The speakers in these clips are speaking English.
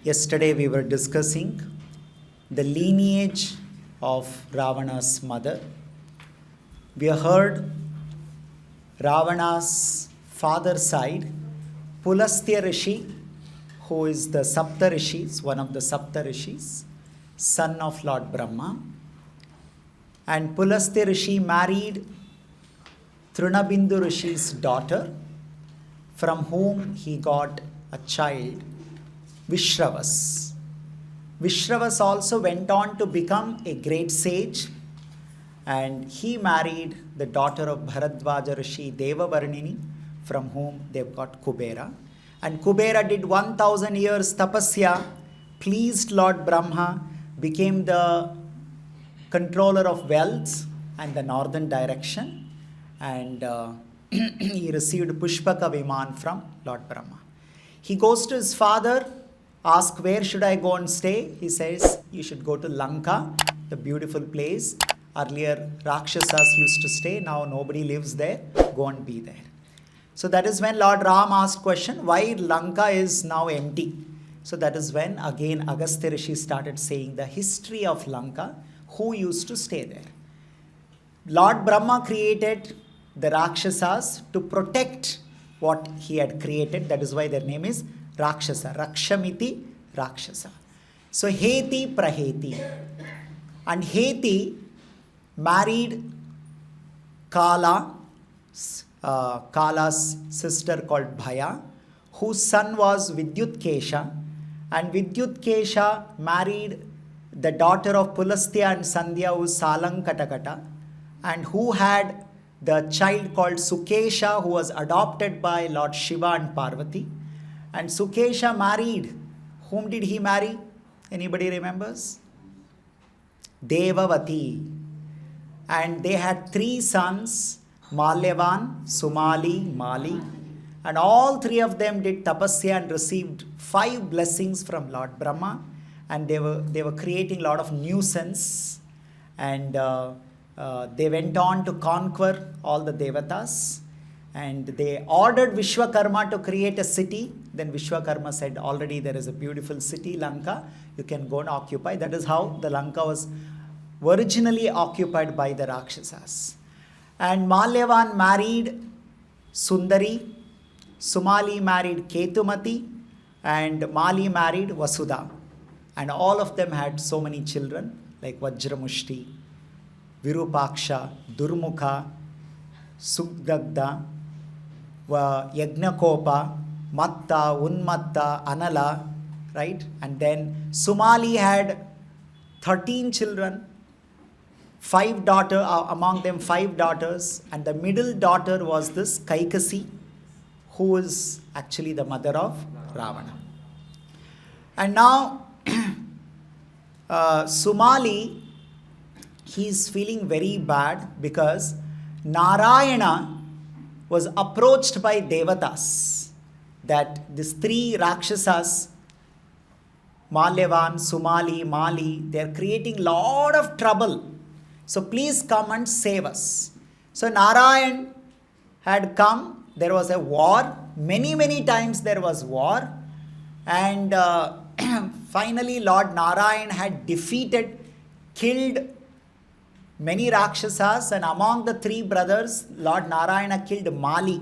Yesterday we were discussing the lineage of Ravana's mother. We heard Ravana's father side, Pulastya Rishi, who is the Sapta Rishis, one of the Sapta Rishis, son of Lord Brahma. And Pulastya Rishi married Trunabindu Rishi's daughter, from whom he got a child, Vishravas. Vishravas also went on to become a great sage, and he married the daughter of Bharadvaja Rishi, Devavarnini, from whom they got Kubera. And Kubera did 1000 years tapasya, pleased Lord Brahma, became the controller of wealth and the northern direction, and he received Pushpaka Viman from Lord Brahma. He goes to his father, asks, where should I go and stay? He says, you should go to Lanka, the beautiful place. Earlier rakshasas used to stay, now nobody lives there, go and be there. So that is when Lord Ram asked question, why Lanka is now empty? So that is when again Agastya Rishi started saying the history of Lanka, who used to stay there. Lord Brahma created the rakshasas to protect what he had created. That is why their name is Rakshasa. Rakshamiti Rakshasa. So Heti Praheti. And Heti married Kala's sister called Bhaya, whose son was Vidyutkesha. And Vidyutkesha married the daughter of Pulastya and Sandhya, who is Salankatakata, and who had the child called Sukesha, who was adopted by Lord Shiva and Parvati. And Sukesha married, whom did he marry? Anybody remembers? Devavati. And they had 3 sons, Malyavan, Sumali, Mali. And all 3 of them did tapasya and received 5 blessings from Lord Brahma. And they were creating a lot of nuisance. And they went on to conquer all the devatas. And they ordered Vishwakarma to create a city. Then Vishwakarma said, already there is a beautiful city, Lanka. You can go and occupy. That is how the Lanka was originally occupied by the Rakshasas. And Malyavan married Sundari. Sumali married Ketumati. And Mali married Vasudha. And all of them had so many children like Vajramushti, Virupaksha, Durmukha, Sugdagda, Yagnakopa, Matta, Unmatta, Anala, right? And then Sumali had 13 children, 5 daughters, among them 5 daughters, and the middle daughter was this Kaikasi, who is actually the mother of Ravana. And now Sumali, he is feeling very bad because Narayana was approached by Devatas that these 3 Rakshasas, Malyavan, Sumali, Mali, they are creating lot of trouble. So please come and save us. So Narayan had come, there was a war, many times there was war, and finally Lord Narayan had defeated, killed many Rakshasas, and among the 3 brothers, Lord Narayana killed Mali.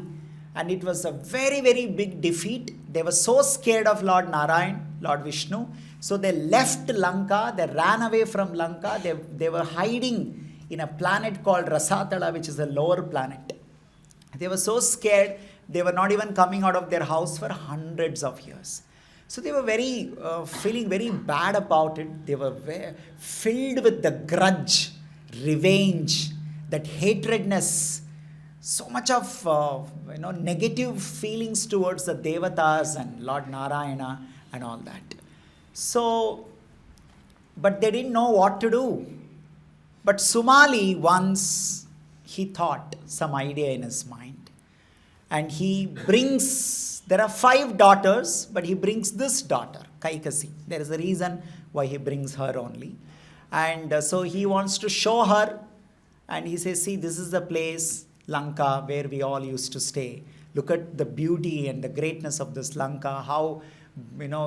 And it was a very big defeat. They were so scared of Lord Narayan, Lord Vishnu. So they left Lanka, they ran away from Lanka. They were hiding in a planet called Rasatala, which is a lower planet. They were so scared, they were not even coming out of their house for hundreds of years. So they were feeling very bad about it. They were filled with the grudge, revenge, that hatredness, so much of negative feelings towards the Devatas and Lord Narayana and all that. So, but they didn't know what to do. But Sumali once, he thought some idea in his mind. And he brings, there are 5 daughters, but he brings this daughter, Kaikasi. There is a reason why he brings her only. And so he wants to show her, and he says, see, this is the place, Lanka, where we all used to stay. Look at the beauty and the greatness of this Lanka, how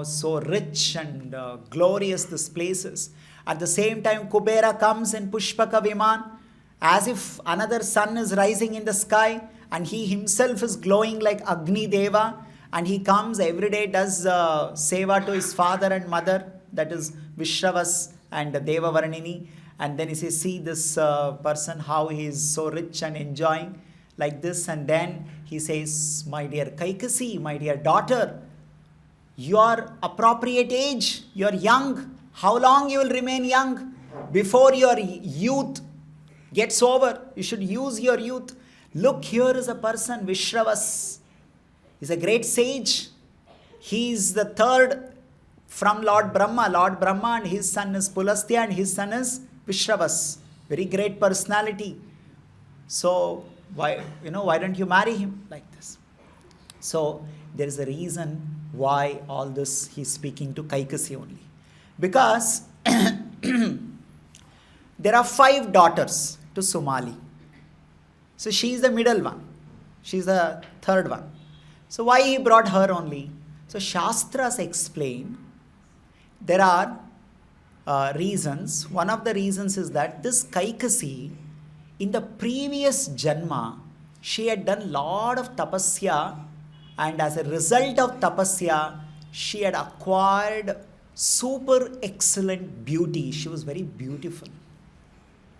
so rich and glorious this place is. At the same time, Kubera comes in Pushpaka Viman, as if another sun is rising in the sky, and he himself is glowing like Agni Deva, and he comes every day, does seva to his father and mother, that is Vishravas and Deva Varnini, and then he says, see this person, how he is so rich and enjoying like this, and then he says, my dear Kaikasi, my dear daughter, your appropriate age, you're young, how long you will remain young? Before your youth gets over, you should use your youth. Look, here is a person, Vishravas. He's a great sage. He is the third from Lord Brahma. Lord Brahma and his son is Pulastya and his son is Vishravas. Very great personality. So, why don't you marry him like this? So, there is a reason why all this he's speaking to Kaikasi only. Because there are 5 daughters to Sumali. So she is the middle one. She is the third one. So why he brought her only? So Shastras explain there are reasons. One of the reasons is that this Kaikasi, in the previous Janma, she had done lot of tapasya, and as a result of tapasya, she had acquired super excellent beauty. She was very beautiful.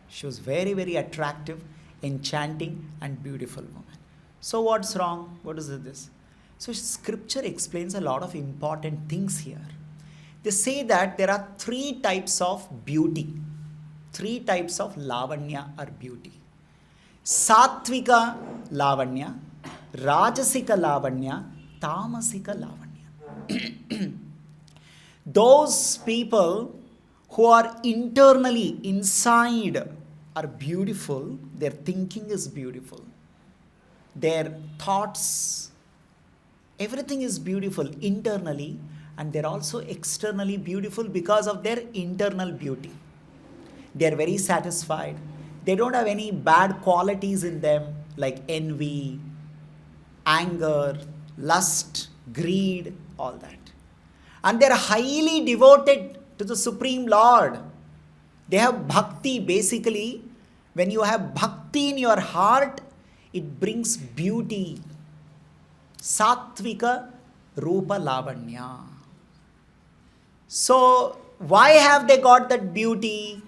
She was very, very attractive, enchanting and beautiful woman. So what's wrong? What is this? So scripture explains a lot of important things here. They say that there are 3 types of beauty. 3 types of lavanya or beauty. Sattvika lavanya, rajasika lavanya, tamasika lavanya. Those people who are internally, inside, are beautiful, their thinking is beautiful, their thoughts, everything is beautiful internally, and they're also externally beautiful because of their internal beauty. They're very satisfied. They don't have any bad qualities in them like envy, anger, lust, greed, all that. And they're highly devoted to the Supreme Lord. They have bhakti. Basically, when you have bhakti in your heart, it brings beauty. Sattvika Rupa Lavanya. So, why have they got that beauty?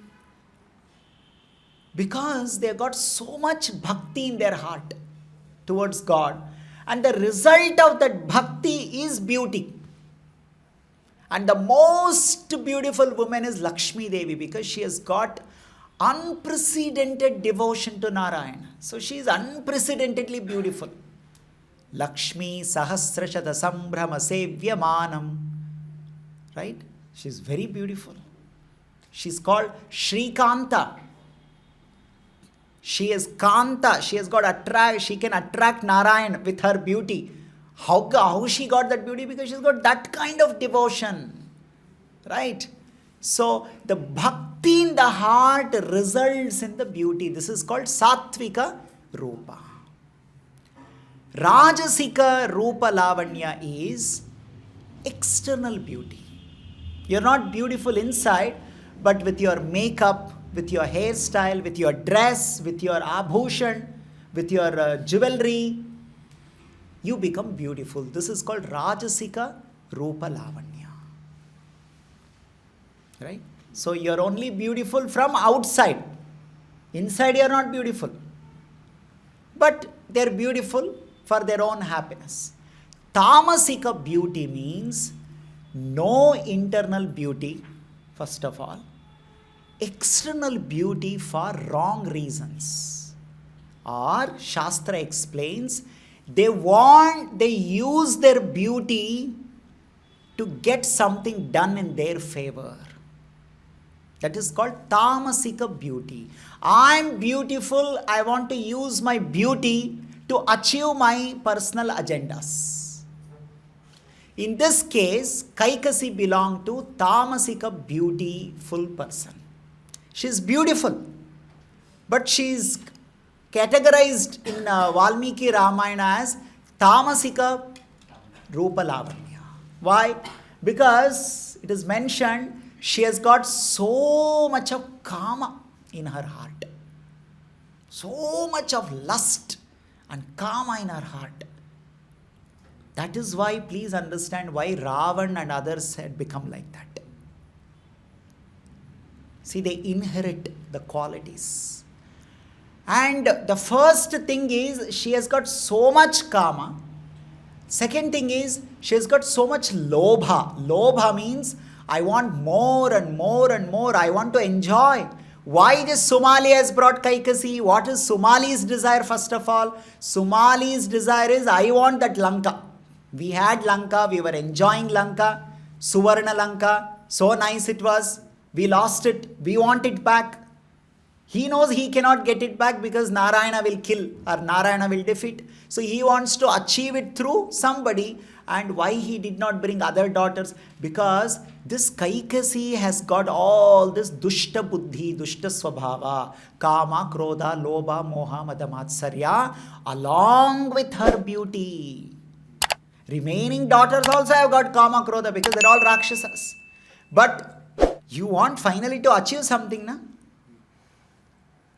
Because they got so much bhakti in their heart towards God. And the result of that bhakti is beauty. And the most beautiful woman is Lakshmi Devi, because she has got unprecedented devotion to Narayana. So she is unprecedentedly beautiful. Lakshmi Sahasrashada Sambrahma Sevyamanam. Right? She is very beautiful. She is called Shrikanta. She is Kanta. She has got she can attract Narayana with her beauty. How she got that beauty? Because she's got that kind of devotion. Right? So, the bhakti in the heart results in the beauty. This is called Sattvika Rupa. Rajasika Rupa Lavanya is external beauty. You're not beautiful inside, but with your makeup, with your hairstyle, with your dress, with your abhushan, with your jewelry, you become beautiful. This is called Rajasika Rupa Lavanya. Right? So you're only beautiful from outside. Inside you're not beautiful. But they're beautiful for their own happiness. Tamasika beauty means no internal beauty, first of all. External beauty for wrong reasons. Or Shastra explains, they use their beauty to get something done in their favor. That is called tamasika beauty. I'm beautiful, I want to use my beauty to achieve my personal agendas. In this case, Kaikasi belonged to tamasika beautiful person. She is beautiful, but she is categorized in Valmiki Ramayan as tamasika Rupa Lavanya. Why? Because it is mentioned she has got so much of kama in her heart. So much of lust and kama in her heart. That is why, please understand why Ravan and others had become like that. See, they inherit the qualities. And the first thing is, she has got so much kama. Second thing is, she has got so much lobha. Lobha means, I want more and more and more. I want to enjoy. Why this Sumali has brought Kaikasi? What is Sumali's desire first of all? Sumali's desire is, I want that Lanka. We had Lanka, we were enjoying Lanka, Suvarna Lanka, so nice it was. We lost it, we want it back. He knows he cannot get it back because Narayana will kill or Narayana will defeat. So he wants to achieve it through somebody. And why he did not bring other daughters? Because this Kaikasi has got all this dushta buddhi, dushta swabhava, kama, krodha, lobha, moha, mada, matsarya, along with her beauty. Remaining daughters also have got kama, krodha because they're all rakshasas. But you want finally to achieve something, na?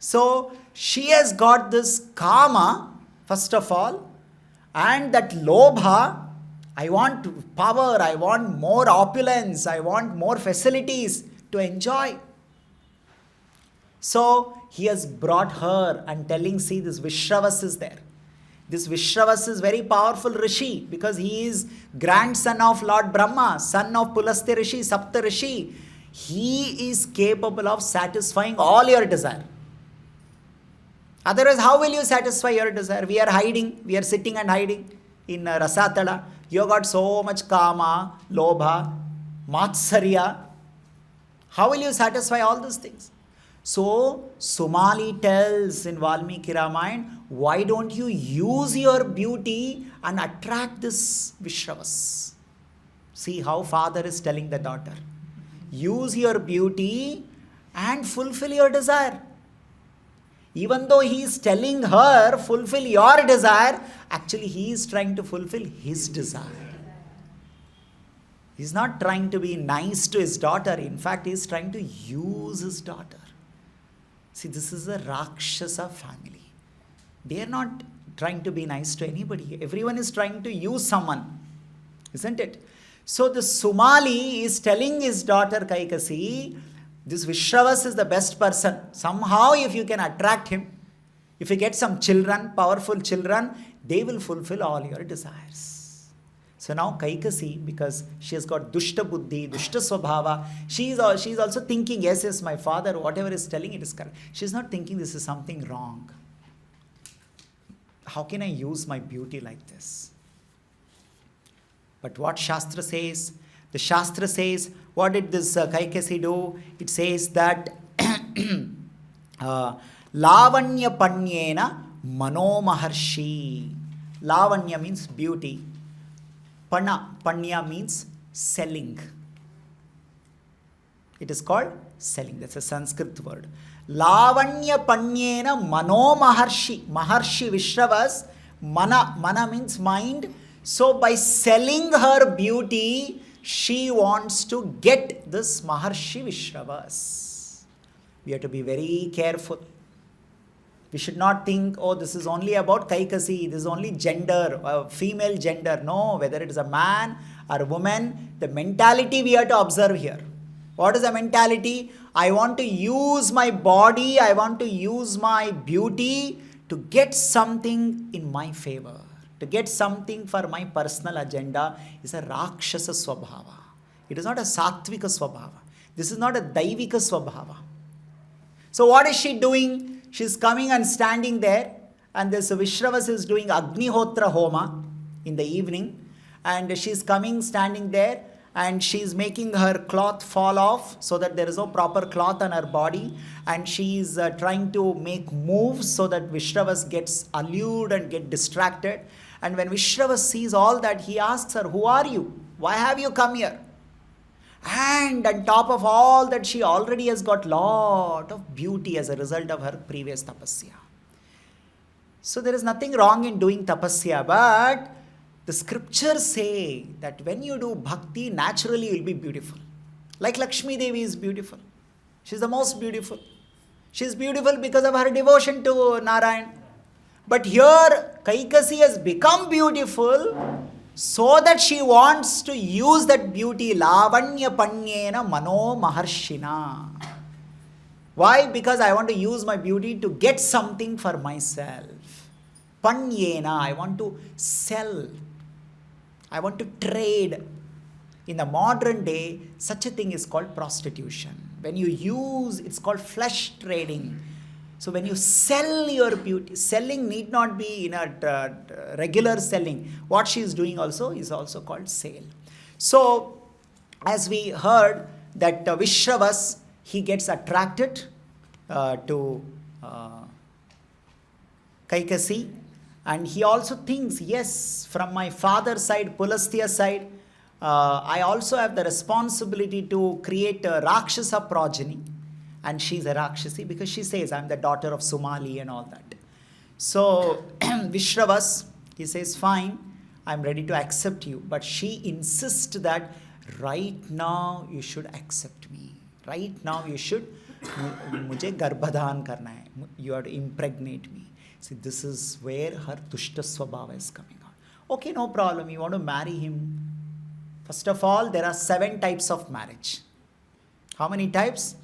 So she has got this kama, first of all, and that lobha. I want power, I want more opulence, I want more facilities to enjoy. So he has brought her and telling, see, this Vishravas is there. This Vishravas is very powerful Rishi because he is grandson of Lord Brahma, son of Pulastya Rishi, Sapta Rishi. He is capable of satisfying all your desire. Otherwise, how will you satisfy your desire? We are hiding, we are sitting and hiding in Rasatala. You have got so much kama, lobha, matsarya. How will you satisfy all these things? So, Sumali tells in Valmiki Ramayan, why don't you use your beauty and attract this Vishravas? See how father is telling the daughter. Use your beauty and fulfill your desire. Even though he is telling her, fulfill your desire, actually he is trying to fulfill his desire. He is not trying to be nice to his daughter. In fact, he is trying to use his daughter. See, this is a Rakshasa family. They are not trying to be nice to anybody. Everyone is trying to use someone. Isn't it? So the Sumali is telling his daughter Kaikasi, this Vishravas is the best person. Somehow if you can attract him, if you get some children, powerful children, they will fulfill all your desires. So now Kaikasi, because she has got dushta buddhi, dushta swabhava, she is also thinking, yes, my father, whatever is telling, it is correct. She is not thinking this is something wrong. How can I use my beauty like this? But what Shastra says? The Shastra says, what did this Kaikasi do? It says that Lavanya Panyena Mano Maharshi. Lavanya means beauty. Panya means selling. It is called selling. That's a Sanskrit word. Lavanya Panyena Mano Maharshi. Maharshi Vishravas. Mana means mind. So by selling her beauty, she wants to get this Maharshi Vishravas. We have to be very careful. We should not think, oh, this is only about Kaikasi, this is only gender, female gender. No, whether it is a man or a woman, the mentality we have to observe here. What is the mentality? I want to use my body, I want to use my beauty to get something in my favor. To get something for my personal agenda is a Rakshasa Swabhava. It is not a Sattvika Swabhava. This is not a Daivika Swabhava. So what is she doing? She is coming and standing there, and this Vishravas is doing Agnihotra Homa in the evening, and she is coming, standing there, and she is making her cloth fall off so that there is no proper cloth on her body, and she is trying to make moves so that Vishravas gets allured and get distracted. And when Vishravas sees all that, he asks her, who are you? Why have you come here? And on top of all that, she already has got lot of beauty as a result of her previous tapasya. So there is nothing wrong in doing tapasya, but The scriptures say that when you do bhakti, naturally you will be beautiful. Like Lakshmi Devi is beautiful. She is the most beautiful. She is beautiful because of her devotion to Narayan. But here, Kaikasi has become beautiful so that she wants to use that beauty. Lavanya panyena mano maharshina. Why? Because I want to use my beauty to get something for myself. Panyena, I want to sell. I want to trade. In the modern day, such a thing is called prostitution. When you use, it's called flesh trading. So when you sell your beauty, selling need not be in a regular selling. What she is doing also is also called sale. So as we heard that Vishravas, he gets attracted to Kaikasi, and he also thinks, yes, from my father's side, Pulastya side, I also have the responsibility to create a Rakshasa progeny. And she's a Rakshasi because she says, I'm the daughter of Sumali and all that. So Vishravas, he says, fine, I'm ready to accept you. But she insists that right now you should accept me. Right now you should, mujhe garbhadhan karna hai. You have to impregnate me. See, this is where her Tushta Swabhava is coming out. Okay, no problem. You want to marry him. First of all, there are 7 types of marriage. How many types?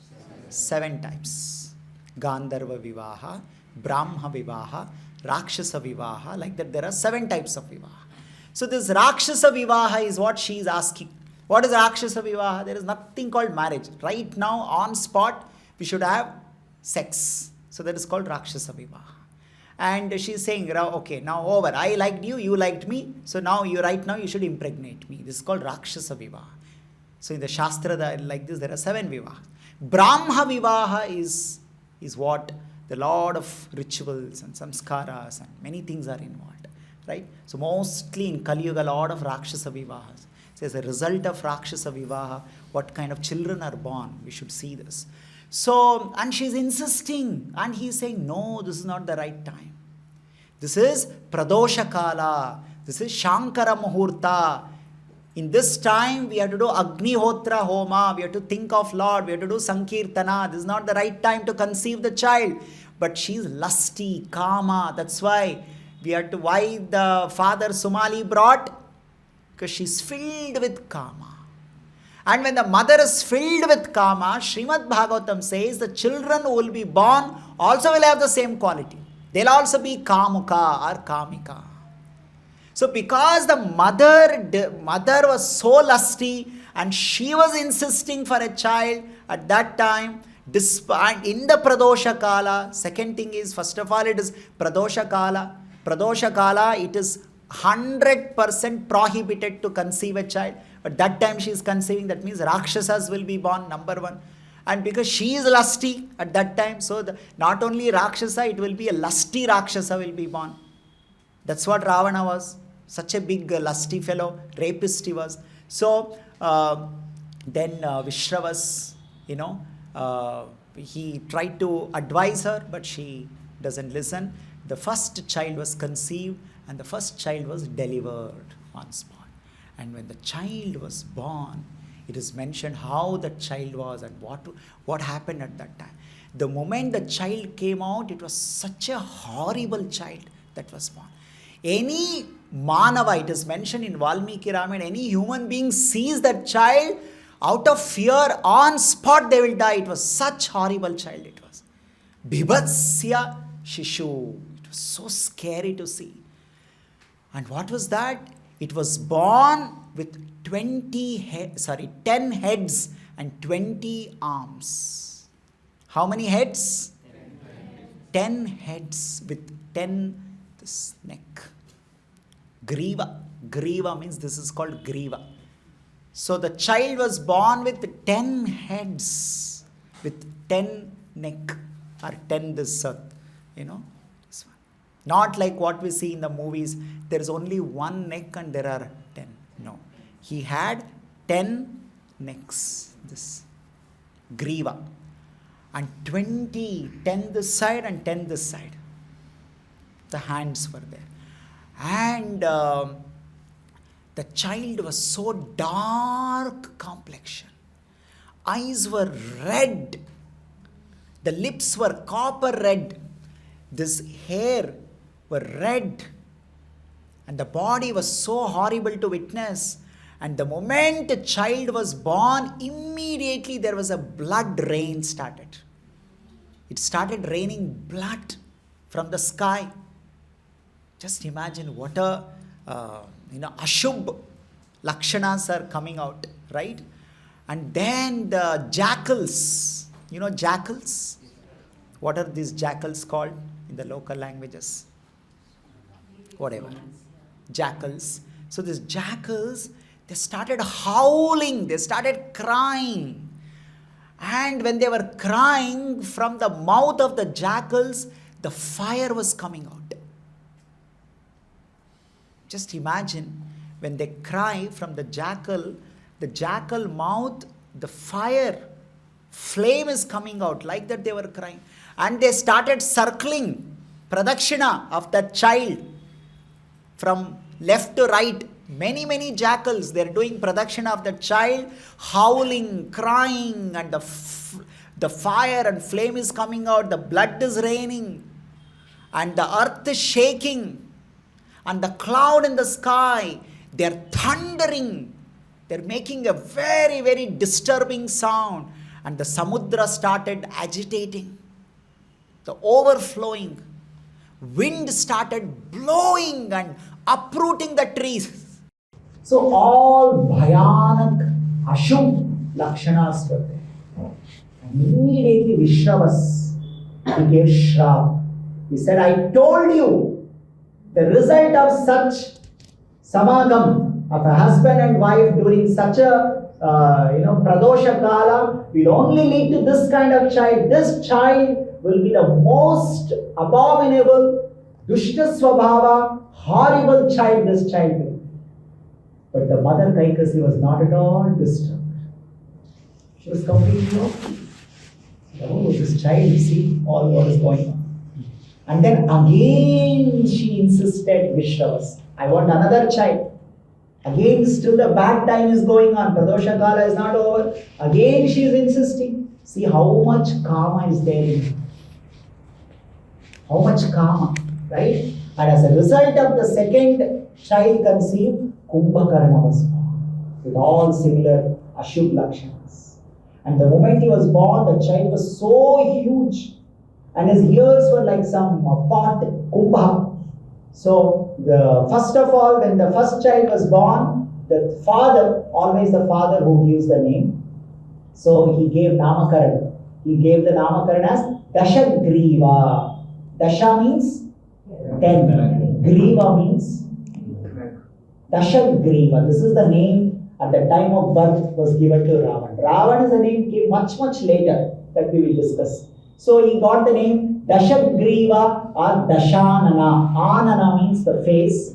7 types. Gandharva Vivaha, Brahma Vivaha, Rakshasa Vivaha. Like that, there are 7 types of Vivaha. So this Rakshasa Vivaha is what she is asking. What is Rakshasa Vivaha? There is nothing called marriage. Right now, on spot, we should have sex. So that is called Rakshasa Vivaha. And she is saying, okay, now over. I liked you, you liked me. So now right now you should impregnate me. This is called Rakshasa Vivaha. So in the Shastra, like this, there are 7 Vivaha. Brahma Vivaha is what? The lot of rituals and samskaras and many things are involved. Right? So mostly in Kali Yuga, a lot of Rakshasa Vivahas. So as a result of Rakshasa Vivaha, what kind of children are born? We should see this. So, and she's insisting, and he's saying, no, this is not the right time. This is Pradosha Kala. This is Shankara Muhurta. In this time, we have to do Agnihotra Homa. We have to think of Lord. We have to do Sankirtana. This is not the right time to conceive the child. But she's lusty, Kama. That's why why the father Sumali brought? Because she's filled with Kama. And when the mother is filled with Kama, Srimad Bhagavatam says the children who will be born also will have the same quality. They'll also be Kamuka or Kamika. So because the mother was so lusty and she was insisting for a child at that time, despite in the Pradosha Kala, second thing is, first of all, it is Pradosha Kala. Pradosha Kala, it is 100% prohibited to conceive a child. But that time she is conceiving, that means Rakshasas will be born, number 1. And because she is lusty at that time, so not only Rakshasa, it will be a lusty Rakshasa will be born. That's what Ravana was. Such a big lusty fellow, rapist he was. So then Vishravas, he tried to advise her, but she doesn't listen. The first child was conceived and the first child was delivered on spot. And when the child was born, it is mentioned how the child was and what happened at that time. The moment the child came out, it was such a horrible child that was born. Any Manava, it is mentioned in Valmiki Ramayan, any human being sees that child, out of fear, on spot they will die. It was such horrible child it was. Bibhatsya Shishu. It was so scary to see. And what was that? It was born with 10 heads and 20 arms. How many heads? 10 heads with 10 this neck. Griva. Griva means this is called Griva. So the child was born with 10 heads, with 10 neck or 10 this this one. Not like what we see in the movies. There is only one neck and there are 10. No. He had 10 necks. This. Griva. And 10 this side and 10 this side. The hands were there. And The child was so dark complexion. Eyes were red. The lips were copper red. This hair were red. And the body was so horrible to witness. And the moment the child was born, immediately there was a blood rain started. It started raining blood from the sky. Just imagine what a, Ashubh lakshanas are coming out, right? And then the jackals, jackals? What are these jackals called in the local languages? Whatever. Jackals. So these jackals, they started howling, they started crying. And when they were crying, from the mouth of the jackals, the fire was coming out. Just imagine, when they cry from the jackal mouth, the flame is coming out. Like that they were crying. And they started circling, pradakshina of that child, from left to right. Many jackals, they are doing pradakshina of the child, howling, crying, and the fire and flame is coming out, the blood is raining, and the earth is shaking, and the cloud in the sky, they are thundering, they are making a very disturbing sound, and the samudra started agitating, the overflowing, wind started blowing and uprooting the trees. So all bhayanak ashubh lakshanas were there. And immediately Vishravas, he gave shrap. He said, I told you, the result of such samagam of a husband and wife during such a pradosha kala will only lead to this kind of child. This child will be the most abominable, dushta swabhava, horrible child this child will be. But the mother Kaikasi was not at all disturbed. She was completely okay. Oh, this child, see all what is going on. And then again she insisted, Vishravas, I want another child. Again still the bad time is going on. Pradosha Kala is not over. Again she is insisting. See how much karma is there in her. How much karma, right? And as a result of the second child conceived, Kumbhakarna was born with all similar Ashubh Lakshanas. And the moment he was born, the child was so huge and his ears were like some pot, Kumbha. So, first of all, when the first child was born, the father, always the father who gives the name, so he gave Namakarana. He gave the Namakarana as Dashagriva. Dasha means 10. Griva means Dashagriva. This is the name at the time of birth was given to Ravan. Ravan is a name came much later that we will discuss. So he got the name Dashagriva or Dashanana. Anana means the face.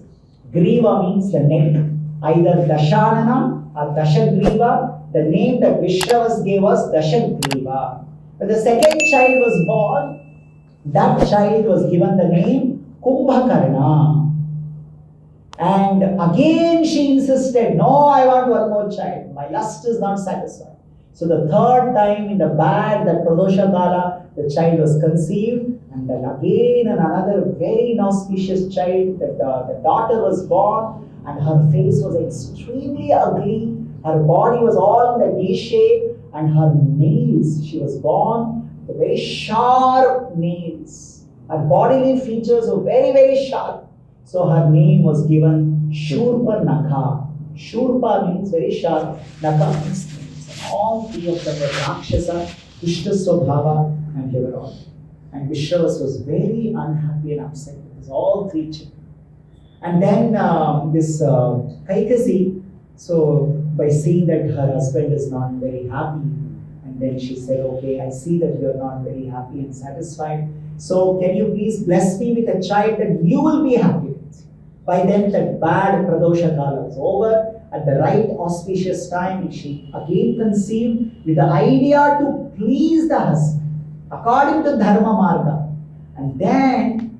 Griva means the neck. Either Dashanana or Dashagriva. The name that Vishravas gave us, Dashagriva. When the second child was born, that child was given the name Kumbhakarna. And again she insisted, no, I want one more child. My lust is not satisfied. So the third time in the bad, that Pradosha Kala, the child was conceived. And then again another very inauspicious child, the daughter was born. And her face was extremely ugly. Her body was all in the D shape. And her nails, she was born with very sharp nails. Her bodily features were very sharp. So her name was given Shurpa Nakha. Shurpa means very sharp. Nakha means nails. And all three of them were rakshasa, dushta swabhava, and they were all. And Vishravas was very unhappy and upset with his all three children. And then this Kaikasi, so by seeing that her husband is not very happy, and then she said, okay, I see that you are not very happy and satisfied. So can you please bless me with a child that you will be happy with? By then that bad Pradosha Kala was over. At the right auspicious time, she again conceived with the idea to please the husband according to Dharma Marga. And then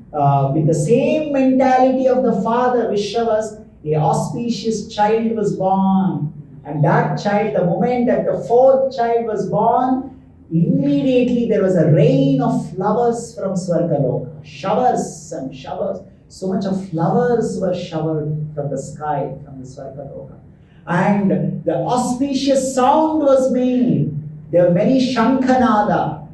with the same mentality of the father Vishravas, the auspicious child was born. And that child, the moment that the fourth child was born, immediately there was a rain of flowers from Swargaloka. Showers and showers. So much of flowers were showered from the sky, from the Swargaloka. And the auspicious sound was made. There were many Shankhanada.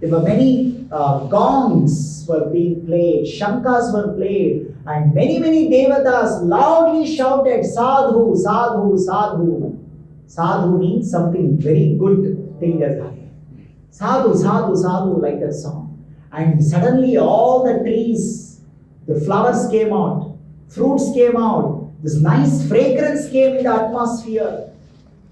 There were many gongs were being played. Shankas were played. And many devatas loudly shouted, Sadhu, Sadhu, Sadhu. Sadhu means something very good thing has happened. Sadhu, Sadhu, Sadhu, like that song. And suddenly all the trees, the flowers came out, fruits came out, this nice fragrance came in the atmosphere.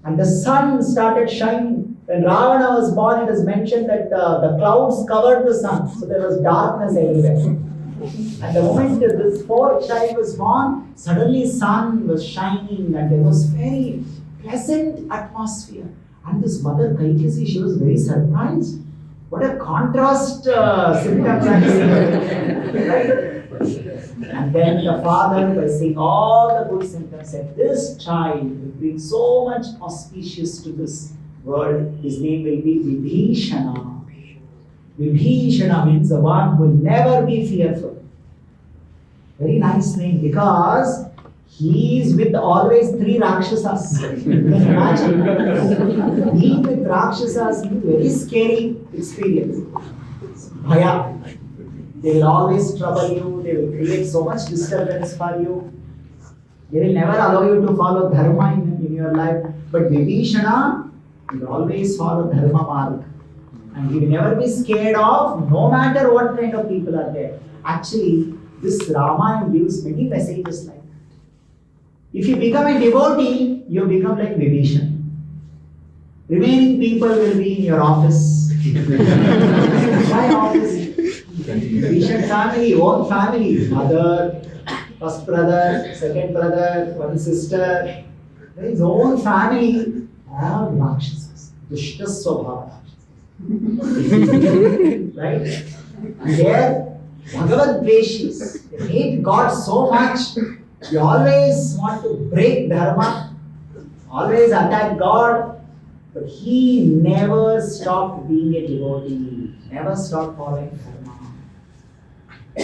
And the sun started shining. When Ravana was born, it is mentioned that the clouds covered the sun. So there was darkness everywhere. And the moment this fourth child was born, suddenly sun was shining and there was very pleasant atmosphere. And this mother Kaikesi, she was very surprised. What a contrast symptoms I'm seeing. Right? And then the father, by seeing all the good symptoms, said, this child will bring so much auspicious to this world. His name will be Vibhishana. Vibhishana means the one who will never be fearful. Very nice name, because he is with always three rakshasas. Can you imagine? Being with rakshasas is a very scary experience. Bhaya. They will always trouble you, they will create so much disturbance for you. They will never allow you to follow dharma in your life. But Vibhishana will always follow dharma mark. And he will never be scared of, no matter what kind of people are there. Actually, this Ramayana gives many messages like that. If you become a devotee, you become like Vibhishana. Remaining people will be in your office. My office. Vibhishana family, own family. Mother, first brother, second brother, one sister. His own family, all rakshasas. Dushta swabhava. Right? And there, Bhagavad Dveshis, they hate God so much, they always want to break dharma, always attack God, but he never stopped being a devotee, never stopped following dharma.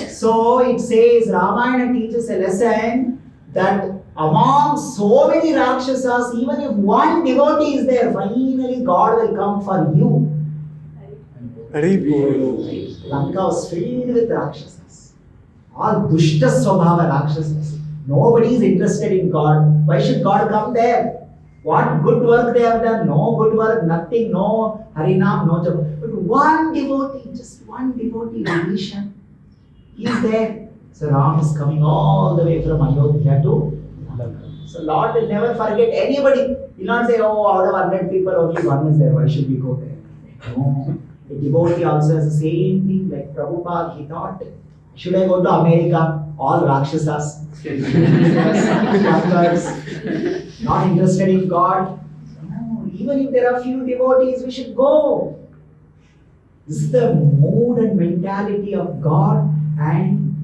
So it says, Ramayana teaches a lesson that among so many rakshasas, even if one devotee is there, finally God will come for you. Lanka was filled with rakshasas. All dushta swabhava rakshasas. Nobody is interested in God. Why should God come there? What good work they have done? No good work, nothing, no harinam, no japa. But one devotee, just one devotee, Vibhishan, he is there. So Ram is coming all the way from Ayodhya to Lanka. So Lord will never forget anybody. He will not say, oh, out of 100 people, only one is there. Why should we go there? No. A devotee also has the same thing, like Prabhupada, he thought, should I go to America? All rakshasas, not interested in God. No, even if there are few devotees, we should go. This is the mood and mentality of God and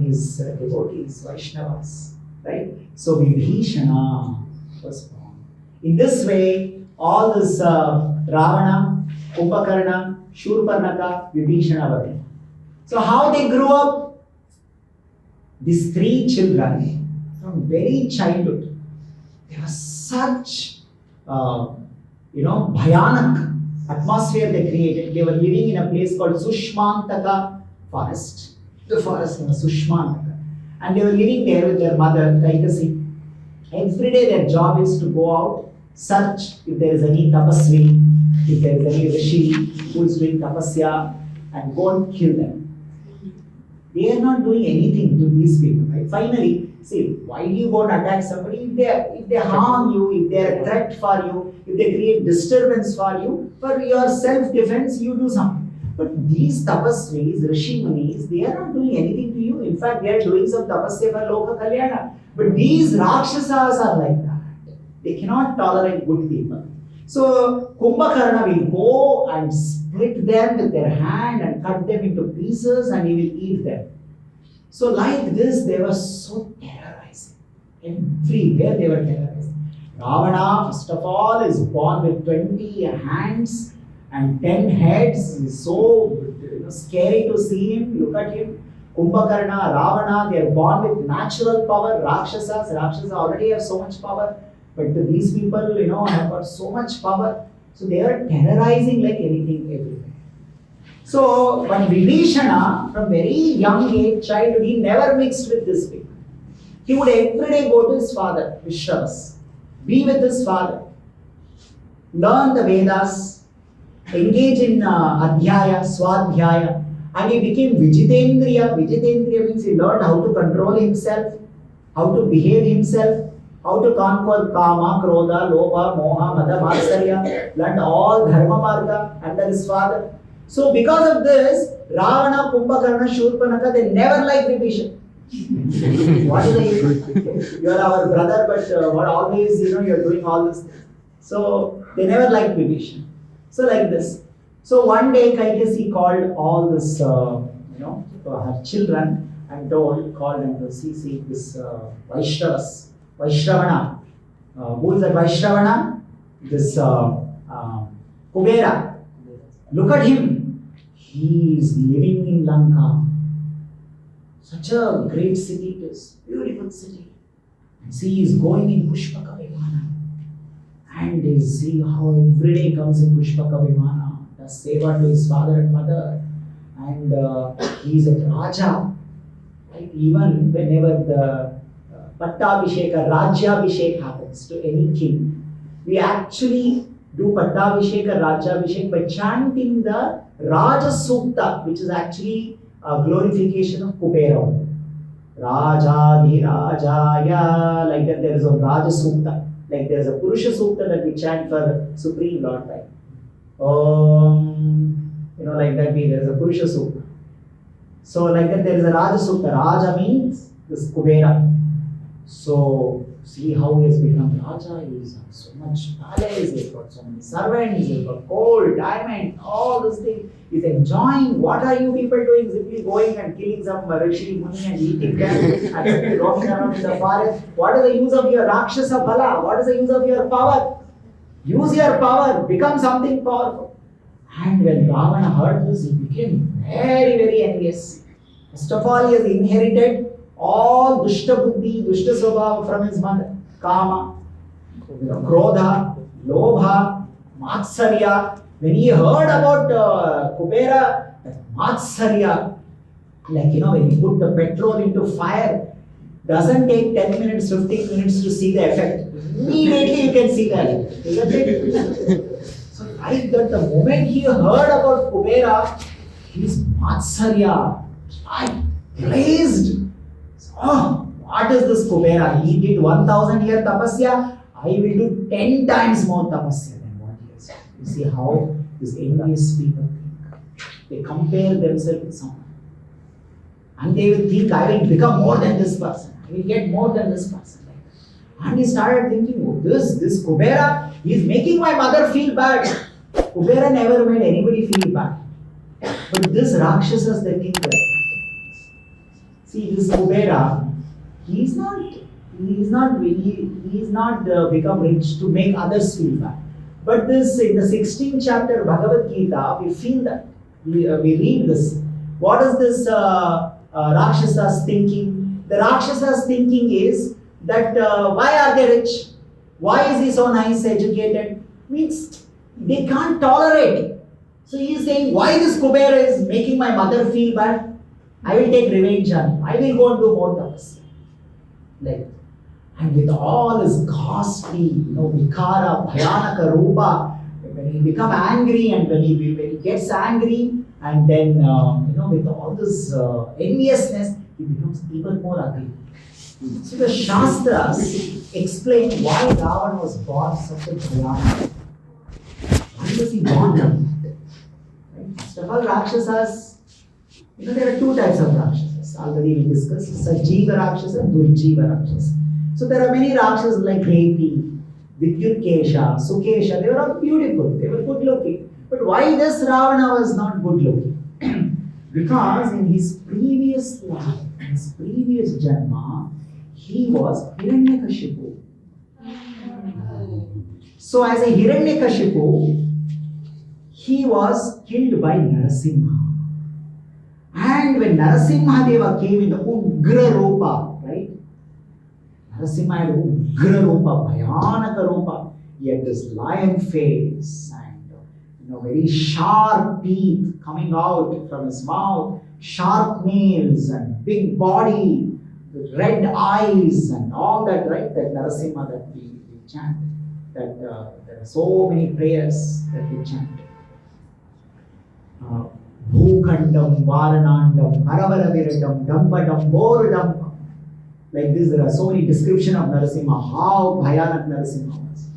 his devotees, Vaishnavas. Right? So Vibhishana was born. In this way, all this Ravana, Kumbhakarna, Shurparnaka, Vibhishana were there. So how they grew up? These three children, from very childhood, there was such, bhayanak atmosphere they created. They were living in a place called Sushmantaka forest. The forest was Sushmantaka. And they were living there with their mother, Kaikasi. Every day their job is to go out, search if there is any tapasvi, if there is any rishi who is doing tapasya, and go and kill them. They are not doing anything to these people. Right? Finally, see, why do you go and attack somebody? If they harm you, if they are a threat for you, if they create disturbance for you, for your self-defense, you do something. But these tapasvis, rishi munis, they are not doing anything to you. In fact, they are doing some tapasya for loka kalyana. But these rakshasas are like that. They cannot tolerate good people. So Kumbhakarna will go and split them with their hand and cut them into pieces and he will eat them. So like this, they were so terrorizing. Everywhere they were terrorized. Ravana, first of all, is born with 20 hands and 10 heads. It's so scary to see him. Look at him. Kumbhakarna, Ravana, they are born with natural power. Rakshasas already have so much power. But these people, have got so much power. So they are terrorizing like anything everywhere. So, when Vibhishana, from very young age, childhood, he never mixed with this people. He would every day go to his father, Vishravas, be with his father, learn the Vedas, engage in Adhyaya, Swadhyaya, and he became Vijitendriya. Vijitendriya means he learned how to control himself, how to behave himself, how to conquer Kama, Krodha, Lobha, Moha, Mada, Matsarya, learned all Dharma Marga under his father. So because of this, Ravana, Kumbhakarna, Shurpanaka, they never liked Vibhishana. What is the you are our brother, but what always, you are doing all this. So they never liked Vibhishana. So like this. So one day Kaikesi called all this, her children and called them to see this Vishravas, Vishravana. Who is that Vishravana? This Kubera. Look at him. He is living in Lanka. Such a great city it is. Beautiful city. And see, he is going in Pushpaka Vimana. And they see how every day comes in Pushpaka Vimana. Does seva to his father and mother. And he is a Raja. Right? Even whenever the Pattabhisheka, Rajyabhishek happens to any king, we actually do Pattabhishek or Rajyabhishek by chanting the Raja Sukta, which is actually a glorification of Kubera. Raja Dhi Rajaya, like that there is a Raja Sukta. Like there is a Purusha Sukta that we chant for Supreme Lord. Like, like that there is a Purusha Sukta. So like that there is a Raja Sukta. Raja means this Kubera. So see how he has become Raja. He has so much palace, he has got so many servants, he has got gold, diamond, all these things. He is enjoying. What are you people doing? Simply going and killing some Rishi Muni and eating them and simply roaming around in the forest. What is the use of your Rakshasa Bala? What is the use of your power? Use your power, become something powerful. And when Ravana heard this, he became very, very envious. First of all, he has inherited all Dushta Buddhi, Dushta Swabhava from his mother. Kama, Krodha, Lobha, Matsarya. When he heard about Kubera, Matsarya, like when you put the petrol into fire, doesn't take 10 minutes, 15 minutes to see the effect. Immediately you can see that. Isn't it? So like that, the moment he heard about Kubera, his Matsarya, I praised. Oh, what is this Kubera? He did 1,000 year tapasya. I will do 10 times more tapasya than what he has done. You see how these envious people think. They compare themselves with someone. And they will think, I will become more than this person. I will get more than this person. And he started thinking, oh, this Kubera, he is making my mother feel bad. Kubera never made anybody feel bad. But this Rakshasas, they think that. See, this Kubera, he is not become rich to make others feel bad. But this, in the 16th chapter of Bhagavad Gita, we feel that. We read this. What is this Rakshasas thinking? The Rakshasas thinking is that why are they rich? Why is he so nice, educated? Means they can't tolerate it. So he is saying, why this Kubera is making my mother feel bad? I will take revenge on him. I will go and do more tapasya. Like, and with all his ghastly, vikara, bhayanaka rupa, when he becomes angry and when he gets angry, and then with all this enviousness, he becomes even more ugly. So the Shastras explain why Ravan was born such a bhayanaka. Why was he born like that? Right? First of all, Rakshasas. There are two types of Rakshasas. Already we discussed. Sajiva Rakshasa and Durjiva Rakshasa. So there are many Rakshasas like Reti, Vidyutkesha, Sukesha. They were all beautiful. They were good looking. But why this Ravana was not good looking? Because in his previous life, in his previous Janma, he was Hiranyakashipu. So as a Hiranyakashipu, he was killed by Narasimha. And when Narasimha Deva came in the Ugra Rupa, right? Narasimha had Ugra Rupa, Bhayanaka Rupa. He had this lion face and very sharp teeth coming out from his mouth, sharp nails and big body, red eyes and all that, right? That Narasimha that we chant. That there are so many prayers that we chant. Bhukandam, Varanandam, Paravaraviradam, Dambadam, Boradam. Like this, there are so many descriptions of Narasimha, how Bhayanak Narasimha was.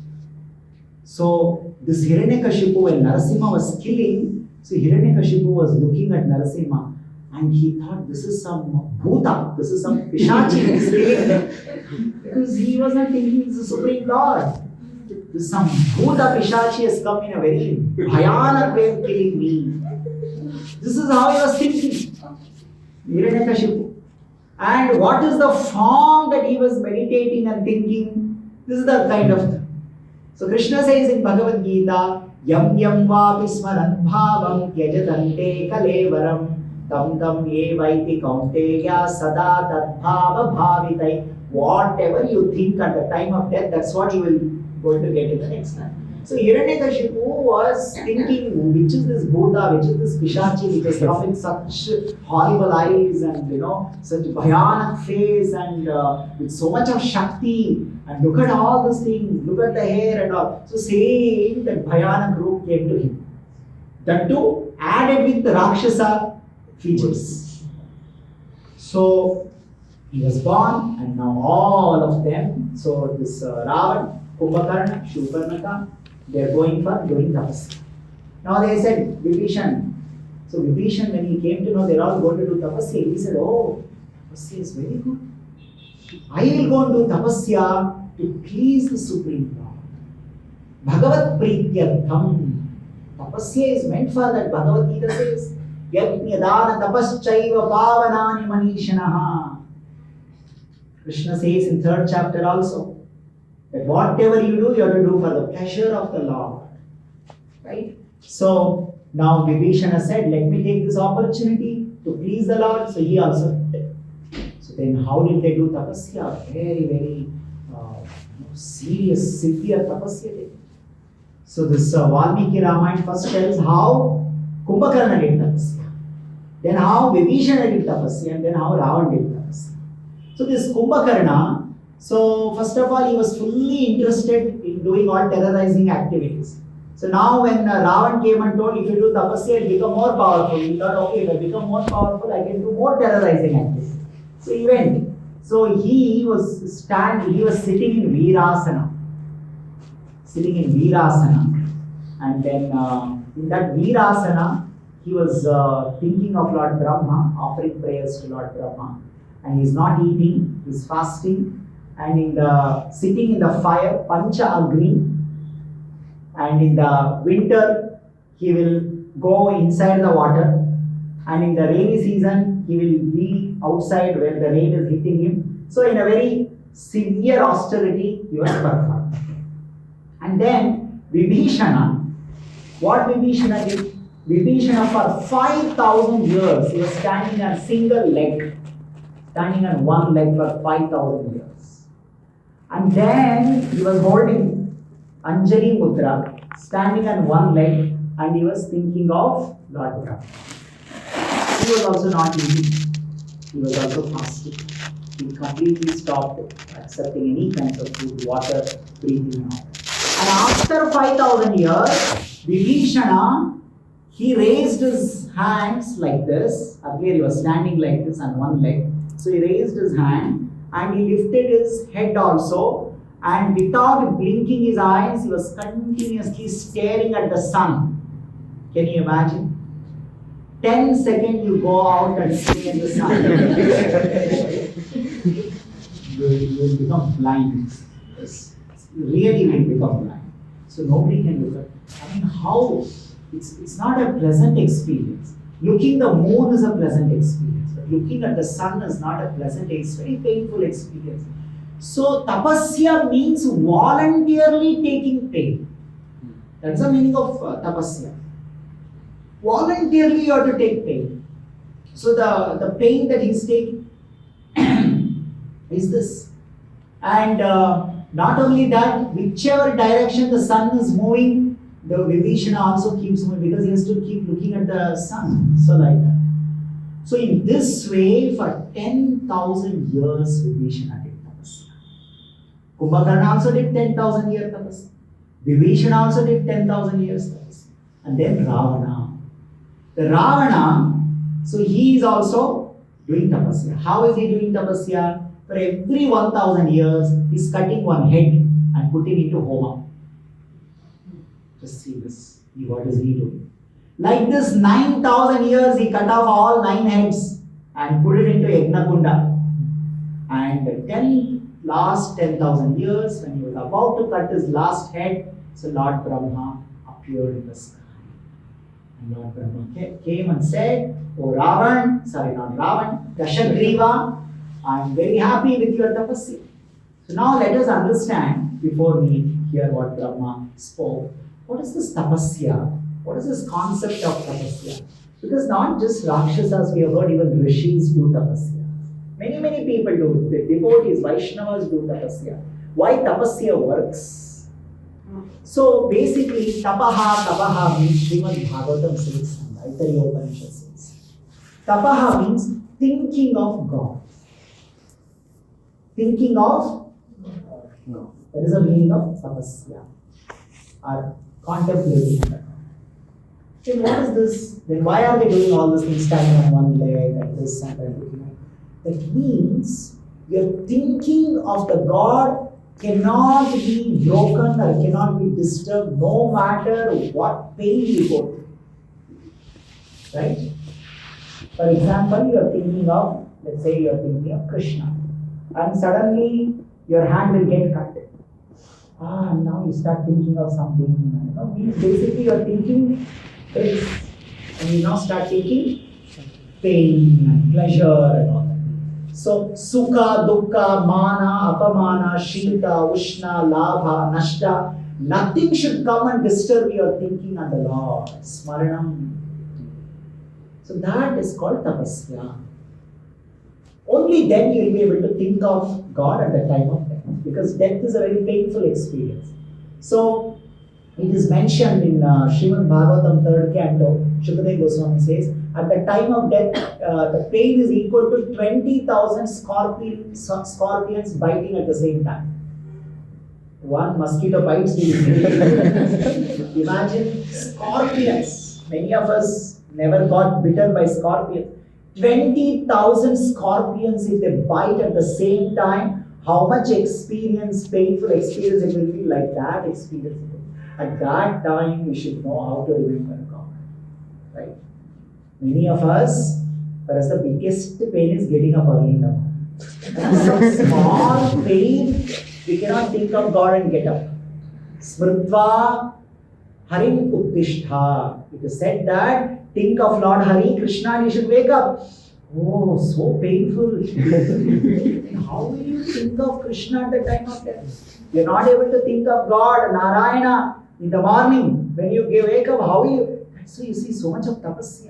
So, this Hiranyakashipu, when Narasimha was killing, so Hiranyakashipu was looking at Narasimha and he thought, this is some Bhuta, this is some Pishachi that is killing them. Because he was not thinking, this is the Supreme Lord. This some Bhuta Pishachi has come in a very Bhayanak way of killing me. This is how he was thinking, Hiranyakashipu. And what is the form that he was meditating and thinking? This is the kind of. So Krishna says in Bhagavad Gita, Yam yam vapi smaran bhavam tyajatante kalevaram tam tam evaiti kaunteya sada tadbhava bhavitai. Whatever you think at the time of death, that's what you will going to get in the next time. So Hiranyakashipu was thinking, which is this Bhuta, which is this Pishachi, which has come with such horrible eyes and such Bhayanak face and with so much of Shakti, and look at all these things, look at the hair and all. So saying that Bhayanak Roop came to him. That too added with the Rakshasa features. So he was born and now all of them, so this Ravan, Kumbhakarna, Shurpanakha, they are going for doing tapasya. Now they said, Vibhishan. So Vibhishan, when he came to know they are all going to do tapasya, he said, oh, tapasya is very good. I will go and do tapasya to please the Supreme Lord. Bhagavat Prityartham. Tapasya is meant for that. Bhagavad Gita says, Yajnadana tapaschaiva pavanani manishanaha. Krishna says in 3rd chapter also, that whatever you do, you have to do for the pleasure of the Lord. Right? So, now Vibhishana said, let me take this opportunity to please the Lord. So he also did. So then how did they do tapasya? Very, very serious, severe tapasya. So this Valmiki Ramayan first tells how Kumbhakarna did tapasya. Then how Vibhishana did tapasya. And then how Ravan did tapasya. So this Kumbhakarna, so first of all, he was fully interested in doing all terrorizing activities. So now when Ravan came and told, if you do tapasya, you'll become more powerful. He thought, okay, if I become more powerful, I can do more terrorizing activities. So he went. So he was sitting in Virasana. And then in that Virasana, he was thinking of Lord Brahma, offering prayers to Lord Brahma. And he's not eating, he's fasting. And sitting in the fire, Pancha Agni, and in the winter, he will go inside the water, and in the rainy season, he will be outside where the rain is hitting him. So in a very severe austerity, he was performed. And then Vibhishana, what Vibhishana did? Vibhishana for 5,000 years, he was standing on single leg, standing on one leg for 5,000 years. And then he was holding Anjali Mudra, standing on one leg, and he was thinking of Lord Brahma. He was also not eating. He was also fasting. He completely stopped accepting any kind of food, water, breathing and all. And after 5,000 years, Vibhishana, he raised his hands like this. Earlier he was standing like this on one leg. So he raised his hand and he lifted his head also, and without blinking his eyes, he was continuously staring at the sun. Can you imagine? 10 seconds you go out and stare at the sun. You will become blind. Yes. Really will become blind. So nobody can look at. I mean, how? It's not a pleasant experience. Looking the moon is a pleasant experience. Looking at the sun is not a pleasant, it's very painful experience. So tapasya means voluntarily taking pain. That's the meaning of tapasya. Voluntarily you have to take pain. So the pain that he's taking is this. And not only that, whichever direction the sun is moving, the Vibhishana also keeps moving because he has to keep looking at the sun. So like that. So in this way, for 10,000 years, Vibhishana did tapasya. Kumbhakarna also did 10,000 years tapasya. Vibhishana also did 10,000 years tapasya. And then Ravana. The Ravana, so he is also doing tapasya. How is he doing tapasya? For every 1,000 years, he is cutting one head and putting into homa. Just see this. What is he doing? Like this, 9,000 years, he cut off all 9 heads and put it into Yagnakunda. And the last 10,000 years, when he was about to cut his last head, so Lord Brahma appeared in the sky. And Lord Brahma came and said, "Oh Ravan, sorry not Ravan, Dashagriva, I am very happy with your tapasya." So now let us understand, before we hear what Brahma spoke, what is this tapasya? What is this concept of tapasya? Because not just rakshasas, we have heard even rishis do tapasya. Many people do. The devotees, Vaishnavas do tapasya. Why tapasya works? So basically, tapaha means Srimad Bhagavatam says, Aitariya Upanishad says. Tapaha means thinking of God. Thinking of God. That is the meaning of tapasya. Or contemplating God. Then what is this? Then why are they doing all these things, standing on one leg and this and that? That means your thinking of the God cannot be broken or cannot be disturbed no matter what pain you go through. Right? For example, you are thinking of, let's say you are thinking of Krishna, and suddenly your hand will get cut. And now you start thinking of something. Means basically you are thinking this, and you now start taking pain and pleasure and all that. So sukha, dukkha, mana, apamana, shita, ushna, labha, nashta, nothing should come and disturb your thinking on the Lord. Smaranam. So that is called tapasya. Only then you will be able to think of God at the time of death, because death is a very painful experience. So it is mentioned in Srimad Bhagavatam 3rd canto. Shukadeva Goswami says, at the time of death, the pain is equal to 20,000 scorpions biting at the same time. One mosquito bites you. Imagine scorpions. Many of us never got bitten by scorpions. 20,000 scorpions, if they bite at the same time, how much experience, painful experience it will be like that experience. At that time, we should know how to remember God. Right? Many of us, for us, the biggest pain is getting up early in the morning. Some small pain, we cannot think of God and get up. Smritva Harim Uttishtha. It is said that think of Lord Hari, Krishna, and you should wake up. Oh, so painful. How will you think of Krishna at the time of death? You are not able to think of God, Narayana, in the morning. When you wake up, how will you? So you see so much of tapasya.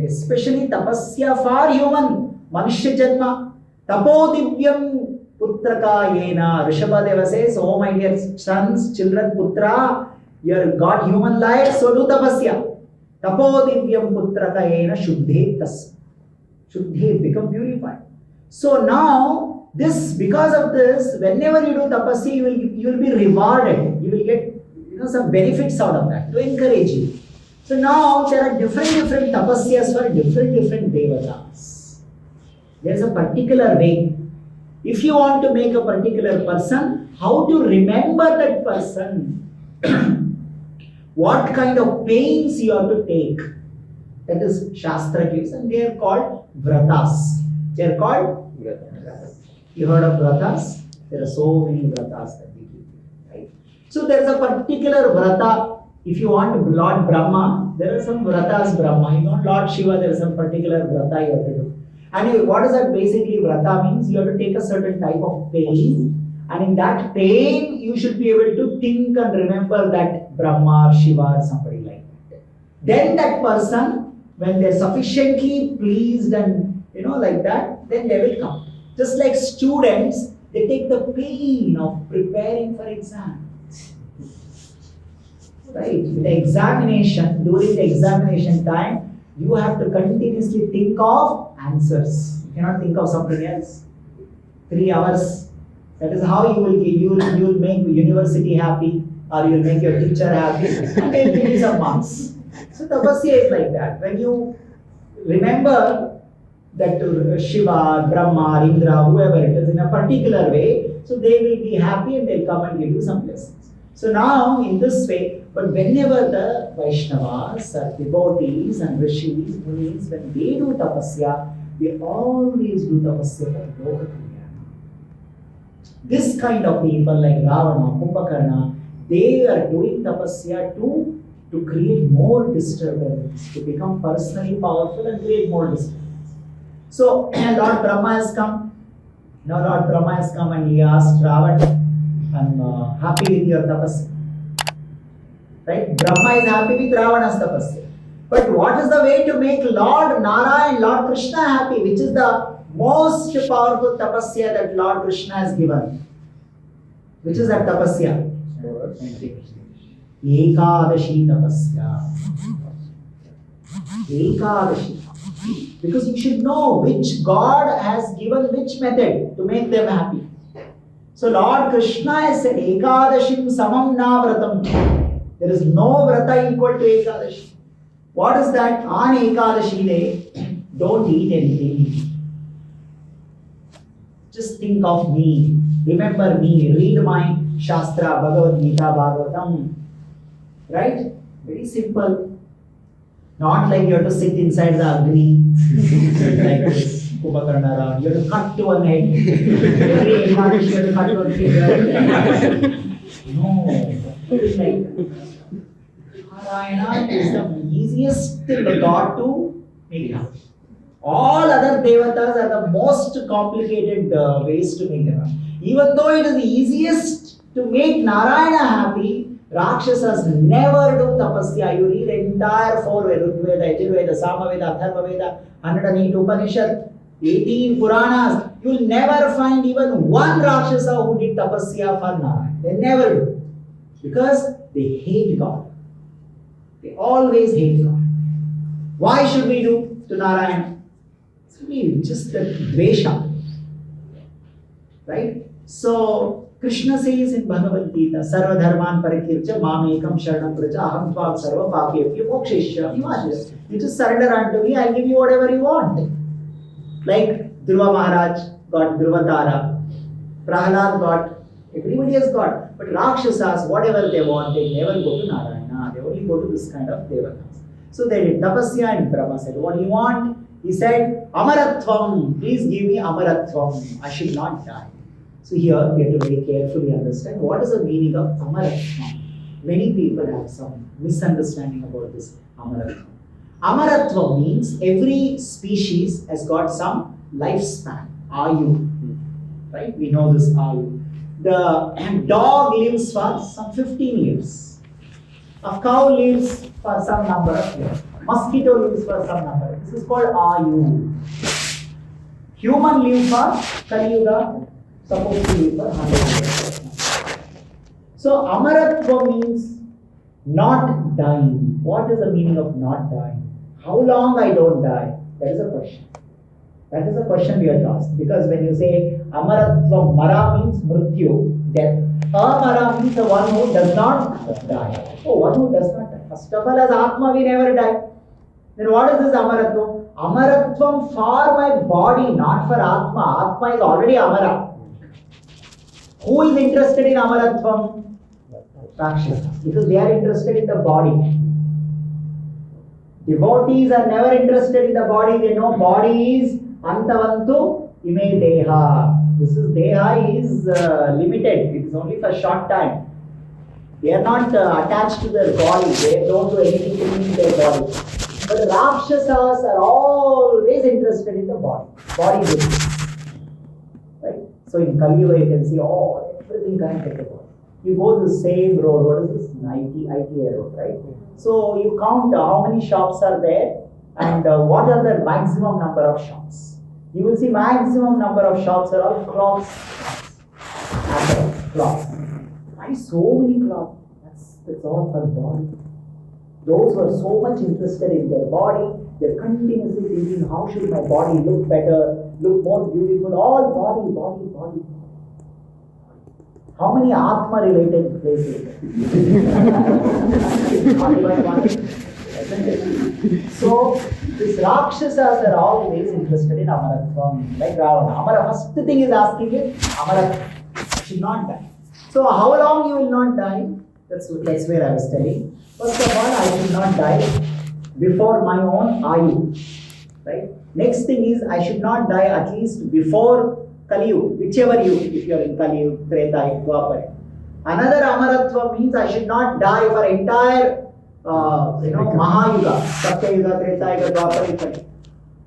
Especially tapasya for human, Manushya Janma. Tapodivyam putraka yena. Rishabhadeva says, oh my dear sons, children, putra, you have got human life, so do tapasya. Tapodivyam putraka yena shuddhe tas. Shuddhe, become purified. So now, because of this, whenever you do tapasya, you will be rewarded. You will get some benefits out of that to encourage you. So now there are different tapasyas for different devatas. There is a particular way. If you want to make a particular person, how to remember that person, what kind of pains you have to take, that is Shastra gives, and they are called vratas. They are called vratas. You heard of vratas? There are so many vratas that we give. Right? So there is a particular vrata. If you want Lord Brahma, there are some vratas Brahma. You want Lord Shiva, there is some particular vrata you have to do. And what does that basically vrata means? You have to take a certain type of pain, and in that pain, you should be able to think and remember that Brahma or Shiva or somebody like that. Then that person, when they're sufficiently pleased and like that, then they will come. Just like students, they take the pain of preparing for exam. Right? With the examination, during the examination time, you have to continuously think of answers. You cannot think of something else. 3 hours. That is how you will make the university happy, or you will make your teacher happy, and they'll give you some marks. So tapasya is like that. When you remember that Shiva, Brahma, Indra, whoever it is, in a particular way, so they will be happy and they'll come and give you some blessings. So now, in this way, but whenever the Vaishnavas, devotees and rishis, munis, when they do tapasya, they always do tapasya for Loka Kalyana. This kind of people like Ravana, Kumbhakarna, they are doing tapasya to create more disturbance, to become personally powerful and create more disturbance. So Lord Brahma has come. Now Lord Brahma has come and he asked Ravan, I'm happy with your tapasya. Right? Brahma is happy with Ravana's tapasya. But what is the way to make Lord Narayan, Lord Krishna happy? Which is the most powerful tapasya that Lord Krishna has given? Which is that tapasya? Ekadashi tapasya. Ekadashi. Because you should know which God has given which method to make them happy. So Lord Krishna has said, Ekadashim samam na vratam. There is no vrata equal to Ekadashi. What is that? On Ekadashi day, don't eat anything. Just think of me. Remember me. Read my Shastra, Bhagavad Gita, Bhagavatam. Right? Very simple. Not like you have to sit inside the Agni, like this, Kumbhakarna. You have to cut to one head. Every Ekadashi you have to cut one finger. No. It is like Narayana is the easiest god to make happy. All other devatas are the most complicated ways to make them happy. Even though it is the easiest to make Narayana happy, Rakshasas never do tapasya. You read the entire 4 Rigveda, Yajurveda, Samaveda, Atharvaveda, 108 Upanishad, 18 Puranas. You will never find even one Rakshasa who did tapasya for Narayana. They never do. Because they hate God. They always hate God. Why should we do to Narayana? It's just the dvesha. Right? So, Krishna says in Bhagavad Gita, Sarva Dharman Parikircha Mamekam Sharanam Praja Aham Tvam Sarva Papyapya Moksheshya. You just surrender unto me, I'll give you whatever you want. Like Dhruva Maharaj got Dhruvatara, Prahalad got, everybody has got. But Rakshasas, whatever they want, they never go to Narayana. They only go to this kind of devatas. So they did tapasya and Brahma said, what do you want? He said, Amaratvam, please give me Amaratvam. I should not die. So here we have to very carefully understand what is the meaning of Amaratvam. Many people have some misunderstanding about this Amaratvam. Amaratvam means every species has got some lifespan, Ayu. Right? We know this Ayu. The dog lives for some 15 years. A cow lives for some number of years. Mosquito lives for some number. This is called Ayu. Human lives for Kali Yuga. Supposed to live for 100 years. So Amaratva means not dying. What is the meaning of not dying? How long I don't die? That is a question. That is a question we have to ask. Because when you say Amaratva, Mara means Mrityu, death. Amara means the one who does not die. Oh, one who does not die. First of all, as Atma we never die. Then what is this Amaratva? Amaratvam for my body, not for Atma. Atma is already Amara. Who is interested in Amaratvam? Rakshasas. Because they are interested in the body. Devotees are never interested in the body. They know body is Antavantu ime deha. This is deha is limited. It is only for short time. They are not attached to their body. They don't do anything to their body. But rakshasas are always interested in the body business. Right? So in Kali Yuga you can see everything connected to body. You go the same road, what is this? ITA road, right? So you count how many shops are there and what are the maximum number of shops. You will see maximum number of shops are all cloths. Cloths. Why so many cloths? That's all for the body. Those who are so much interested in their body, they're continuously thinking, how should my body look better, look more beautiful, all body. How many Atma related places? So, these Rakshasas are always interested in Amaratvam, like Ravana. First thing is asking is, Amaratvam, I should not die. So, how long you will not die? That's where I was telling. First of all, I should not die before my own Ayu. Right? Next thing is, I should not die at least before Kali Yuga, whichever you, if you are in Kali Yuga, Treta Yuga, Dwapara. Another Amaratva means I should not die for entire, Mahayuga, Satya Yuga, Treta Yuga, Dwapara Yuga.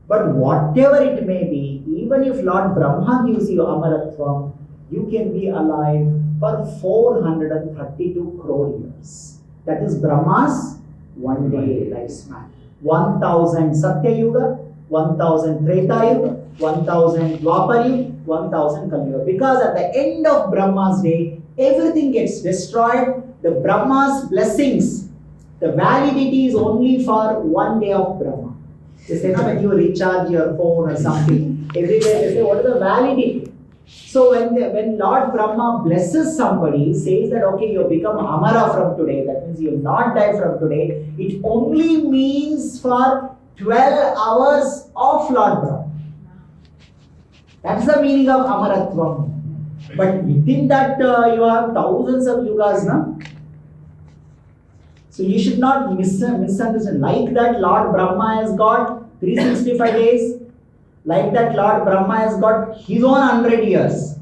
But whatever it may be, even if Lord Brahma gives you Amaratva, you can be alive for 432 crore years. That is Brahma's one day lifespan. 1000 Satya Yuga, 1000 Treta Yuga, 1000 Dwapara Yuga, 1000 Kali Yuga. Because at the end of Brahma's day, everything gets destroyed. The Brahma's blessings, the validity is only for one day of Brahma. They say, when you recharge your phone or something, every day they say, what is the validity? So when Lord Brahma blesses somebody, says that, okay, you become Amara from today, that means you will not die from today, it only means for 12 hours of Lord Brahma. That's the meaning of Amaratvam. But within that you have thousands of yugas, no? So you should not misunderstand. Like that Lord Brahma has got 365 days, like that Lord Brahma has got his own 100 years.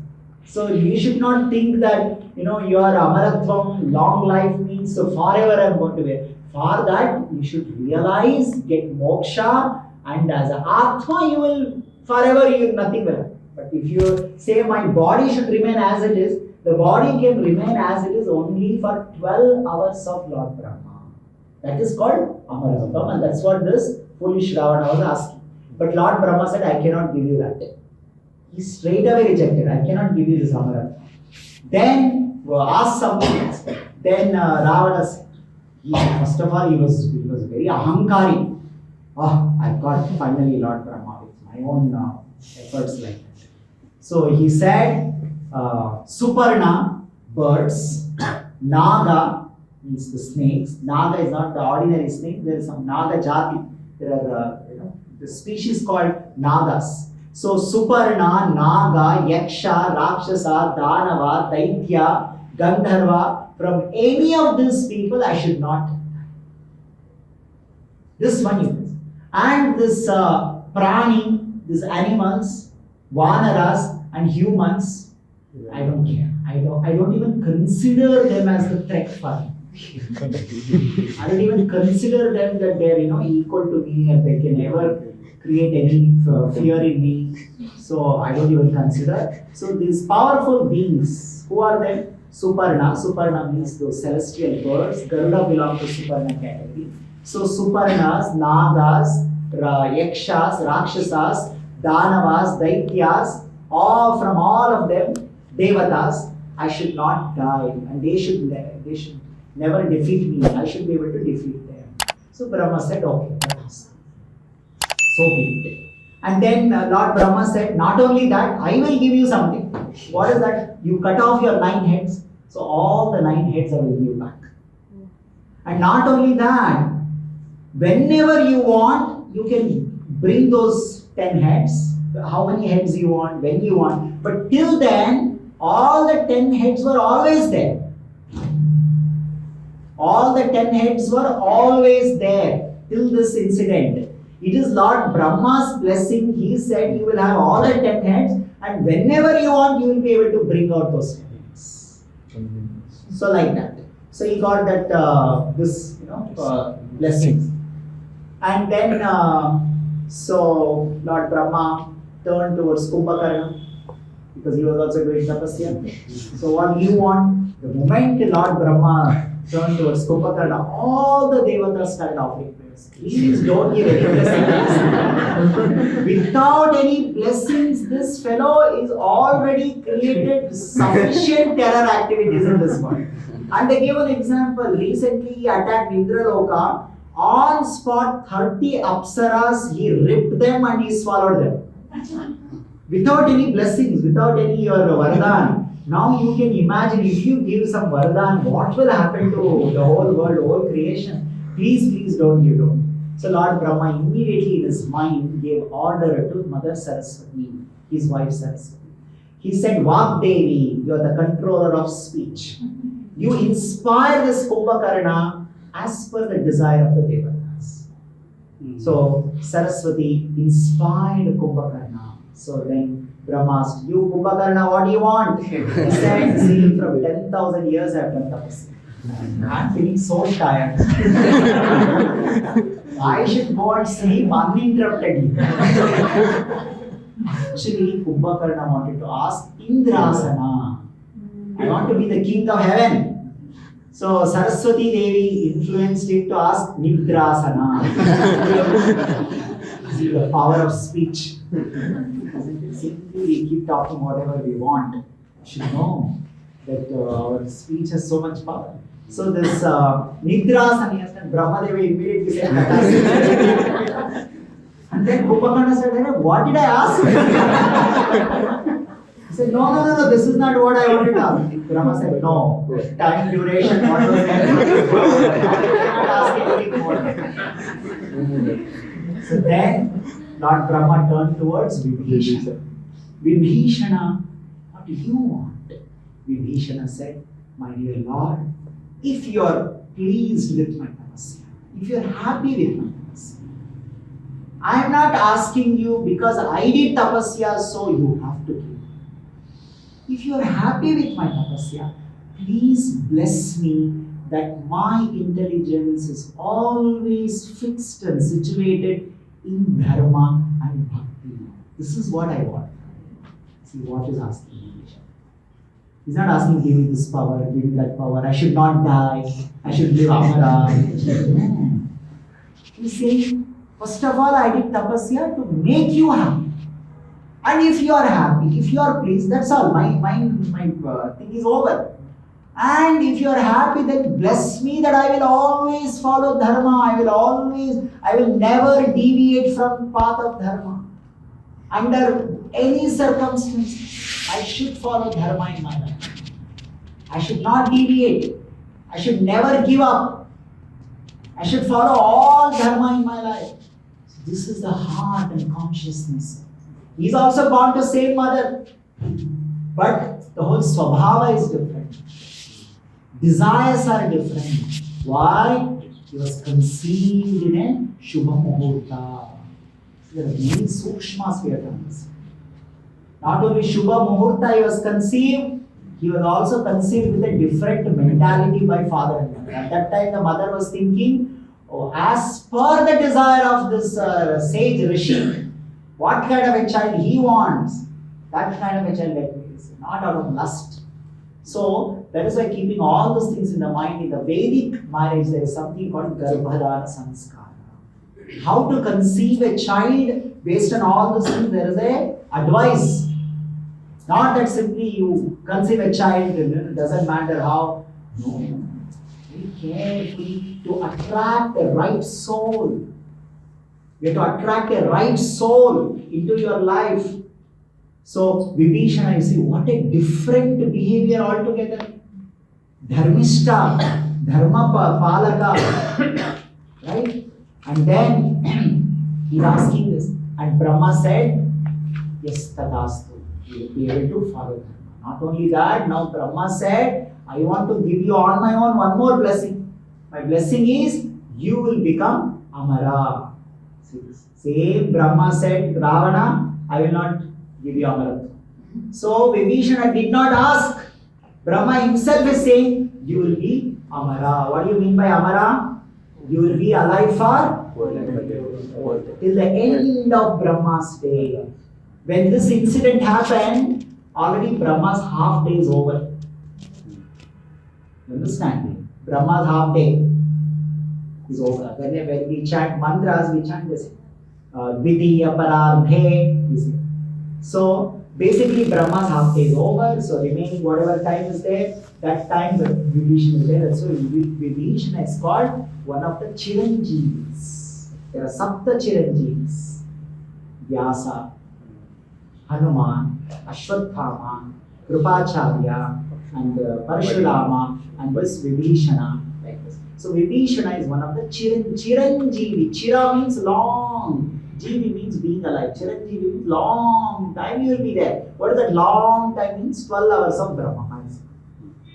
So you should not think that, your Amaratvam, long life means so forever I am going to be. For that, you should realize, get moksha, and as an Atma, you will forever, nothing will happen. But if you say my body should remain as it is, the body can remain as it is only for 12 hours of Lord Brahma. That is called Amaratvam, and that's what this foolish Ravana was asking. But Lord Brahma said, I cannot give you that. He straight away rejected. I cannot give you this Amaratvam. Then asked something else. Then Ravana said, first of all, he was very ahankari. I've got finally Lord Brahma with my own efforts like that. So he said, Suparna, birds, Naga, means the snakes. Naga is not the ordinary snake. There is some Naga jati. There are the species called Nagas. So Suparna, Naga, Yaksha, Rakshasa, Danava, Daitya, Gandharva, from any of these people I should not. This one is. And this prani, these animals, Vanaras and humans, I don't care. I don't even consider them as a threat for me. I don't even consider them that they are equal to me and they can never create any fear in me. So I don't even consider. So these powerful beings, who are they? Suparna. Suparna means those celestial birds. Garuda belong to Suparna category. So Suparnas, Nagas, Yakshas, Rakshasas, Danavas, Daityas, from all of them, Devatas, I should not die, and they should never defeat me. I should be able to defeat them. So Brahma said, okay, so be it. And then Lord Brahma said, not only that, I will give you something. What is that? You cut off your 9 heads, so all the 9 heads I will give you back. And not only that, whenever you want, you can bring those 10 heads. How many heads you want, when you want. But till then, all the 10 heads were always there. All the 10 heads were always there till this incident. It is Lord Brahma's blessing. He said you will have all the 10 heads, and whenever you want, you will be able to bring out those 10 heads. So like that. So he got that blessing. And then, so Lord Brahma turned towards Kumbhakarna because he was also doing tapasya. So what do you want? The moment Lord Brahma turned towards Kumbhakarna, all the devatas started offering prayers. Please don't give any blessings. Without any blessings, this fellow is already created sufficient terror activities in this world. And they gave an example. Recently he attacked Indraloka. On spot, 30 apsaras, he ripped them and he swallowed them. Without any blessings, without any your vardhan. Now you can imagine if you give some vardhan, what will happen to the whole world, whole creation? Please don't give them. So Lord Brahma immediately in his mind gave order to Mother Saraswati, his wife Saraswati. He said, Vagdevi, you are the controller of speech. You inspire this Kumbhakarna as per the desire of the Devatas. So Saraswati inspired Kumbhakarna. So then Brahma asked, you Kumbhakarna, what do you want? He said, see, from 10,000 years I have done tapasya. I'm feeling so tired. I should go and sleep uninterruptedly. Actually, Kumbhakarna wanted to ask Indrasana. I want to be the king of heaven. So Saraswati Devi influenced him to ask Nidrasana. See the power of speech. Simply we keep talking whatever we want. You should know that our speech has so much power. So this Nidrasana, and Brahma Devi immediately said, and then Kumbhakarna said, what did I ask? He said, no, this is not what I wanted to ask. Brahma said, no, time duration, what was that? I cannot ask anything more. So then, Lord Brahma turned towards Vibhishana. Vibhishana, what do you want? Vibhishana said, my dear Lord, if you are pleased with my tapasya, if you are happy with my tapasya, I am not asking you because I did tapasya, so you have to give. If you are happy with my tapasya, please bless me that my intelligence is always fixed and situated in dharma and bhakti. This is what I want. See what is asking me. He's not asking, give me this power, give me that power, I should not die, I should live amara. No. He's saying, first of all, I did tapasya to make you happy. And if you are happy, if you are pleased, that's all. My thing is over. And if you are happy, then bless me that I will always follow dharma. I will never deviate from path of dharma. Under any circumstance, I should follow dharma in my life. I should not deviate. I should never give up. I should follow all dharma in my life. So this is the heart and consciousness. He is also born to same mother. But the whole swabhava is different. Desires are different. Why? He was conceived in a Shubha Muhurta. There are many sukshmas we have done this. Not only Shubha Muhurta he was conceived, he was also conceived with a different mentality by father and mother. At that time the mother was thinking, oh, as per the desire of this sage Rishi, what kind of a child he wants, that kind of a child let me raise, not out of lust. So that is why keeping all those things in the mind, in the Vedic marriage there is something called Garbhadana Sanskara. How to conceive a child based on all those things, there is a advice. Not that simply you conceive a child, it doesn't matter how. No. Very carefully to attract the right soul. You have to attract a right soul into your life. So Vibhishana, you see, what a different behavior altogether. Dharmishta, Dharma Palaka, right? And then he's asking this. And Brahma said, yes, tadastu. You will be able to follow Dharma. Not only that, now Brahma said, I want to give you on my own one more blessing. My blessing is, you will become Amara. Same Brahma said, Ravana, I will not give you Amaratva. So Vibhishana did not ask. Brahma himself is saying, you will be Amara. What do you mean by Amara? You will be alive for till the end of Brahma's day. When this incident happened, already Brahma's half day is over. You understand? Brahma's half day is over. When we chant mantras, we chant this. Vidya Parardhe. So basically Brahma's half day is over. So remaining whatever time is there, that time the Vibhishana is there. So Vibhishana is called one of the Chiranjeevis. There are Sapta Chiranjeevis. Vyasa, Hanuman, Ashwatthama, Krupacharya, and Parashurama, and this Vibhishana, like this. So Vibhishana is one of the Chiranjeevi. Chira means long. Jeevi means being alive. Chiranjeevi means long time you will be there. What is that long time means? 12 hours of Brahma.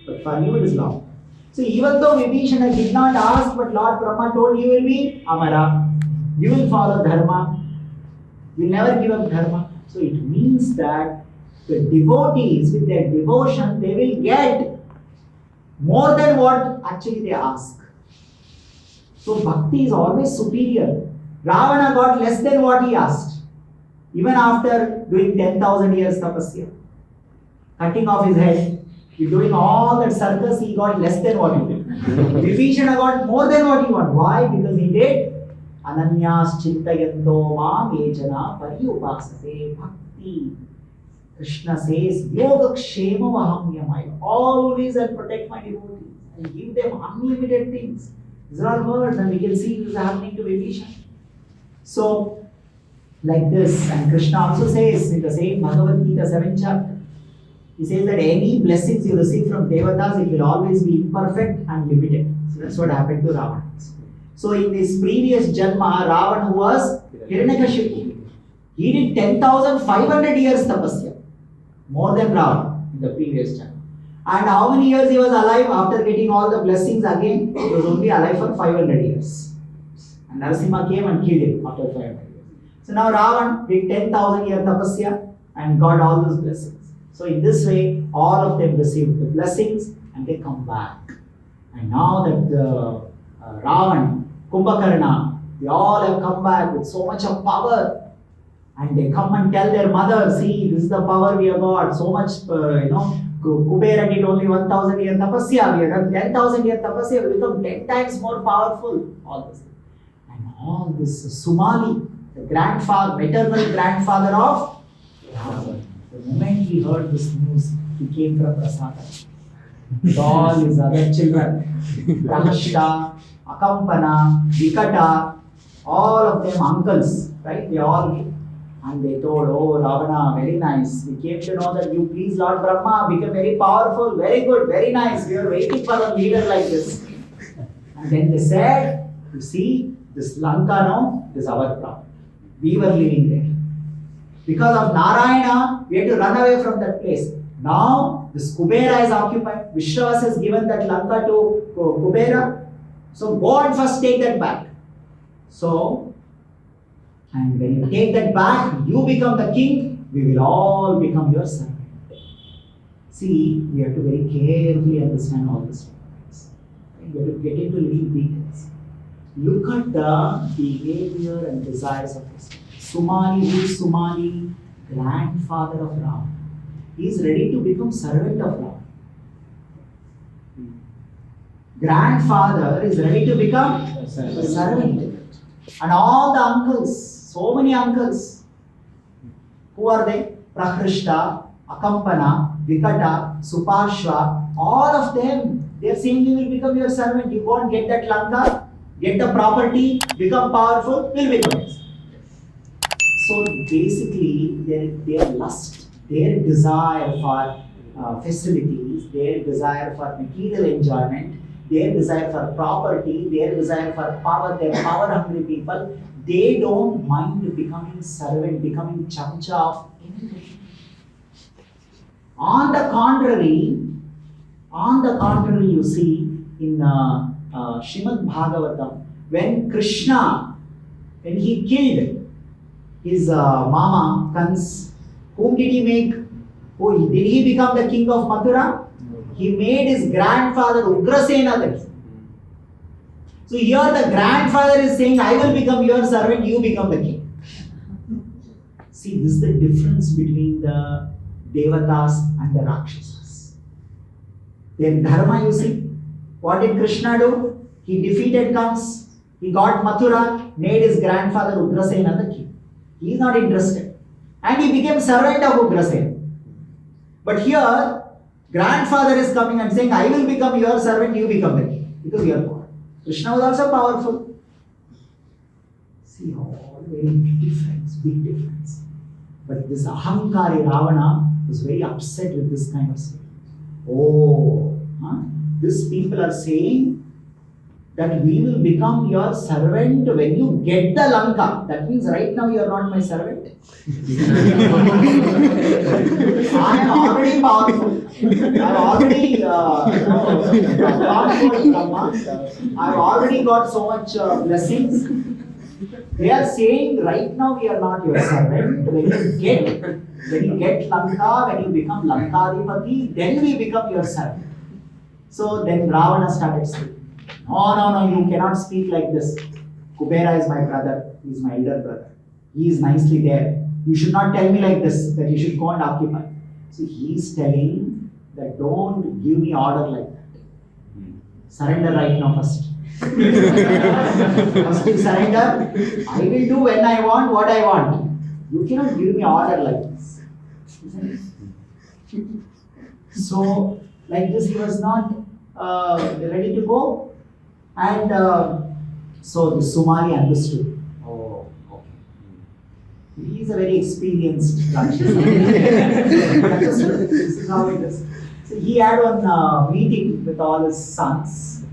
But for you it is long. So even though Vibhishana did not ask, but Lord Brahma told you will be Amara. You will follow Dharma. You will never give up Dharma. So it means that the devotees with their devotion, they will get more than what actually they ask. So bhakti is always superior. Ravana got less than what he asked. Even after doing 10,000 years tapasya, cutting off his head, doing all that circus, he got less than what he did. Vibhishana got more than what he wanted. Why? Because he did Ananyas Chintayanto Mam Ejana Pariyupasate Bhakti. Krishna says, Yoga Kshema Vahamyam. I always will protect my devotees and give them unlimited things. These are all words, and we can see this happening to Vibhishana. So, like this, and Krishna also says in the same Bhagavad Gita 7th chapter, he says that any blessings you receive from Devatas, it will always be imperfect and limited. So that's what happened to Ravana. So in this previous Janma, Ravana was Hiranyakashipu. He did 10,500 years tapasya. More than Ravana in the previous Janma. And how many years he was alive after getting all the blessings again? He was only alive for 500 years. And Narasimha came and killed him after 500 years. So now Ravana did 10,000 years tapasya and got all those blessings. So in this way, all of them received the blessings and they come back. And now that Ravan, Kumbhakarna, they all have come back with so much of power. And they come and tell their mother, see, this is the power we have got. So much, Kubera did only 1,000 years tapasya. We have done 10,000 years tapasya. We become 10 times more powerful. All this. And all this Sumali, the grandfather, maternal grandfather of Ravan. The moment he heard this news, he came from Prasada. With all his other children, Rahashta, Akampana, Vikata, all of them uncles, right? They all came. And they told, oh Ravana, very nice. We came to know that you please Lord Brahma, become very powerful, very good, very nice. We are waiting for a leader like this. And then they said, you see, this Lanka, no, is our problem. We were living there. Because of Narayana, we had to run away from that place. Now, this Kubera is occupied. Vishravas has given that Lanka to Kubera. So, go and first take that back. So, and when you take that back, you become the king, we will all become your servant. See, we have to very carefully understand all this. We have to get into little details. Look at the behavior and desires of this. Sumali, who is Sumali? Grandfather of Ram. He is ready to become servant of Ram. Grandfather is ready to become a servant. And all the uncles, so many uncles. Who are they? Prakrishta, Akampana, Vikata, Supashva, all of them. They are saying we will become your servant. You go and get that Lanka, get the property, become powerful, will become yours. So basically, their lust, their desire for facilities, their desire for material enjoyment, their desire for property, their desire for power, their power-hungry people, they don't mind becoming servant, becoming chamcha of anything. On the contrary, you see in Srimad Bhagavatam, when Krishna, when he killed his mama, Kans, whom did he make? Did he become the king of Mathura? He made his grandfather Ugrasena the king. So here the grandfather is saying, I will become your servant, you become the king. See, this is the difference between the Devatas and the Rakshasas. Their dharma, you see, what did Krishna do? He defeated Kams, he got Mathura, made his grandfather Ugrasena the king. He is not interested. And he became servant of Ugrasena. But here, grandfather is coming and saying, I will become your servant, you become the king. Because you are poor. Krishna was also powerful. See how very big difference. But this Ahankari Ravana was very upset with this kind of statement. These people are saying that we will become your servant when you get the Lanka. That means right now you are not my servant. I am already powerful. I have already I have already got so much blessings. They are saying right now we are not your servant. When you get Lanka, when you become Lankadipati, then we become your servant. So then Ravana started saying, no, you cannot speak like this. Kubera is my brother, he is my elder brother. He is nicely there. You should not tell me like this, that you should go and occupy. So he is telling that don't give me order like that. Surrender right now first. First you surrender. I will do when I want, what I want. You cannot give me order like this. So, like this, he was not ready to go. And so the Sumali understood. Oh, okay. He is a very experienced Rakshasa. This is how it is. So he had one meeting with all his sons,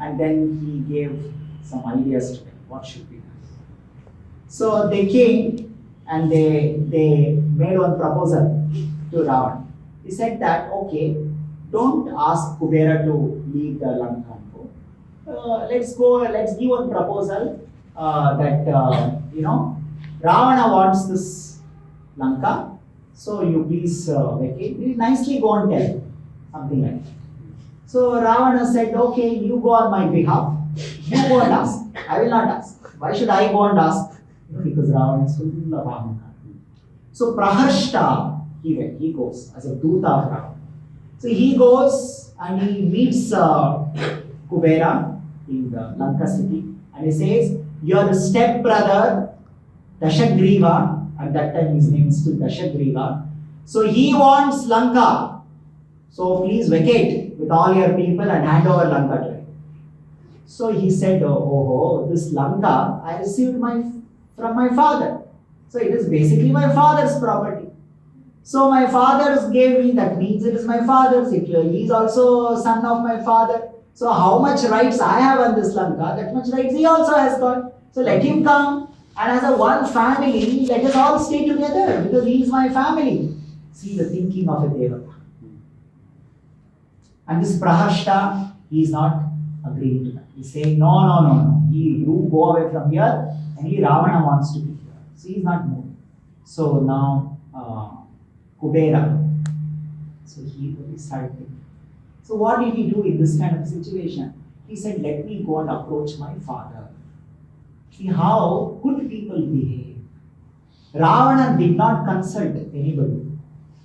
and then he gave some ideas to them. What should be done? So they came and they made one proposal to Ravan. He said that, okay, don't ask Kubera to leave the Lanka. Let's give one proposal that, Ravana wants this Lanka, so you please vacate. You nicely go and tell, something like that. So Ravana said, okay, you go on my behalf, you go and ask. I will not ask. Why should I go and ask? Because Ravana is full of Ahankara. So Praharshta, he goes as a Duta of Ravana. So he goes and he meets Kubera in the Lanka city, and he says, your stepbrother Dashagriva, at that time his name is still Dashagriva, so he wants Lanka, so please vacate with all your people and hand over Lanka to him. So he said, this Lanka I received from my father, so it is basically my father's property. So my father gave me, that means it is my father's. He is also son of my father. So how much rights I have on this Lanka, that much rights he also has got. So let him come, and as a one family, let us all stay together, because he is my family. See the thinking of a Devata. And this Praharshta, he is not agreeing to that. He is saying, no. You go away from here, and Ravana wants to be here. So he is not moving. So now, Kubera, so he started thinking. So what did he do in this kind of situation? He said, let me go and approach my father. See how good people behave. Ravana did not consult anybody.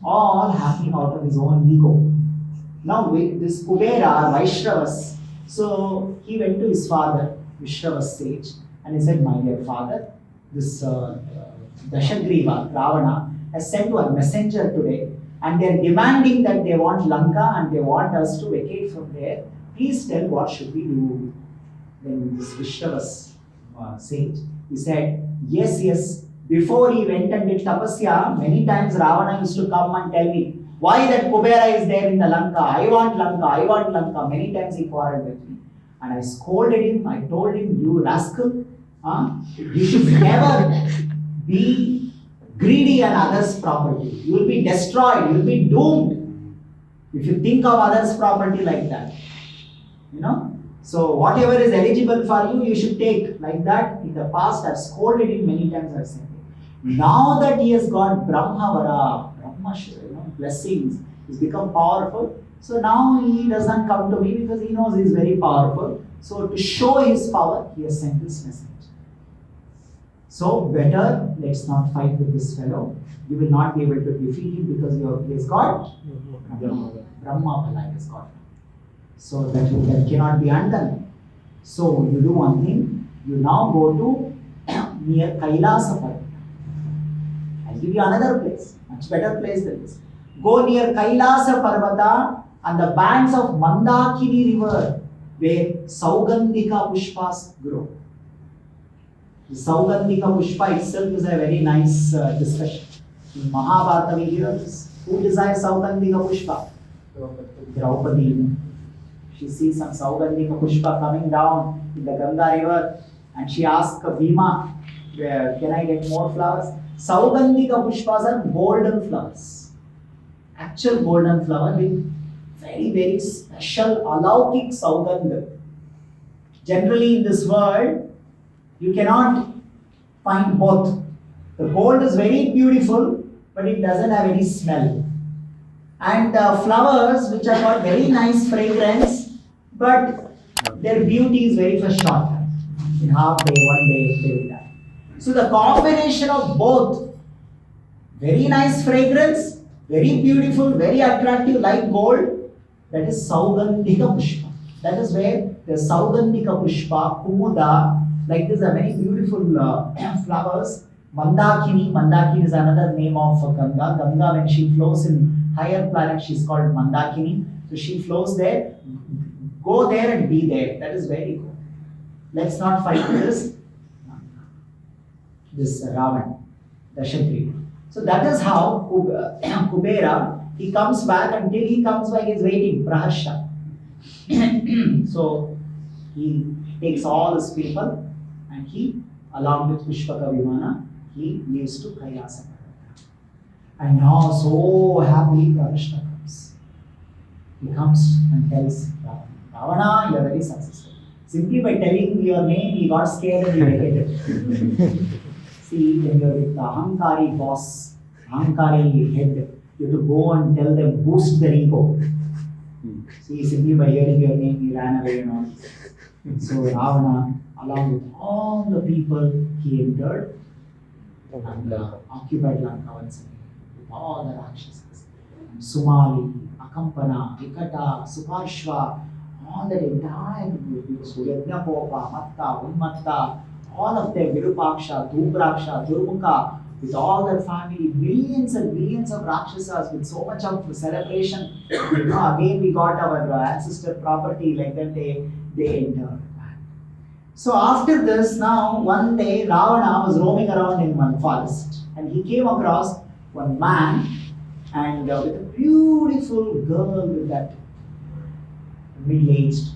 All happening out of his own ego. Now with this Kubera, Vishravas, so he went to his father, Vishravas sage, and he said, my dear father, this Dashagriva, Ravana, has sent one messenger today, and they are demanding that they want Lanka and they want us to vacate from there. Please tell what should we do. Then this Vishravas sage, he said, yes. Before he went and did tapasya, many times Ravana used to come and tell me, why that Kubera is there in the Lanka? I want Lanka. Many times he quarreled with me. And I scolded him. I told him, you rascal, you should never be greedy on others' property. You will be destroyed. You will be doomed if you think of others' property like that. So whatever is eligible for you, you should take. Like that, in the past, I've scolded him many times. I've said, now that he has got Brahma blessings, he's become powerful. So now he doesn't come to me because he knows he's very powerful. So to show his power, he has sent this message. So better, let's not fight with this fellow. You will not be able to defeat him because he has got Brahma Bhala has got. So that cannot be undone. So you do one thing, you now go to near Kailasa Parvata. I'll give you another place, much better place than this. Go near Kailasa Parvata on the banks of Mandakini river where Saugandhika Pushpas grow. The Saugandhika Pushpa itself is a very nice discussion. In Mahabharata we hear this. Who desires Saugandhika Pushpa? Draupadi. She sees some Saugandhika Pushpa coming down in the Ganga river and she asks Bhima, can I get more flowers? Saugandhika Pushpas are golden flowers. Actual golden flower with very, very special alaukik Saugandha. Generally in this world, you cannot find both. The gold is very beautiful, but it doesn't have any smell. And flowers which have got very nice fragrance, but their beauty is very for short time. In half day, one day, they will die. So the combination of both, very nice fragrance, very beautiful, very attractive like gold, that is Saugandhika Pushpa. That is where the Saugandhika Pushpa, Kumuda, like this are very beautiful flowers. Mandakini, Mandakini is another name of Ganga. Ganga, when she flows in higher planets, she is called Mandakini. So she flows there. Go there and be there. That is very good. Let's not fight with this Ravan, Dashatri. So that is how Kubera, he comes back. Until he comes back, he is waiting, Praharsha. So he takes all his people and he, along with Pushpaka Vimana, he leaves to Kailasa. And now so happily Krishna comes. He comes and tells Ravana, you are very successful. Simply by telling your name, he got scared and he vacated. See, when you are with the Ahankari boss, Ahankari head, you have to go and tell them, boost their ego. See, simply by hearing your name, he ran away and all. So Ravana, along with all the people, he entered and occupied Lanka once again with all the rakshasas. Sumali, Akampana, Vikata, Suparshva, all that entire group, Yajnapopa, Matta, Unmatta, all of them, Virupaksha, Dhubraksha, Durmukha, with all their family, millions and millions of rakshasas with so much of celebration. Again, we got our ancestor property, like that they entered. So after this, now one day Ravana was roaming around in one forest and he came across one man and with a beautiful girl with that middle-aged.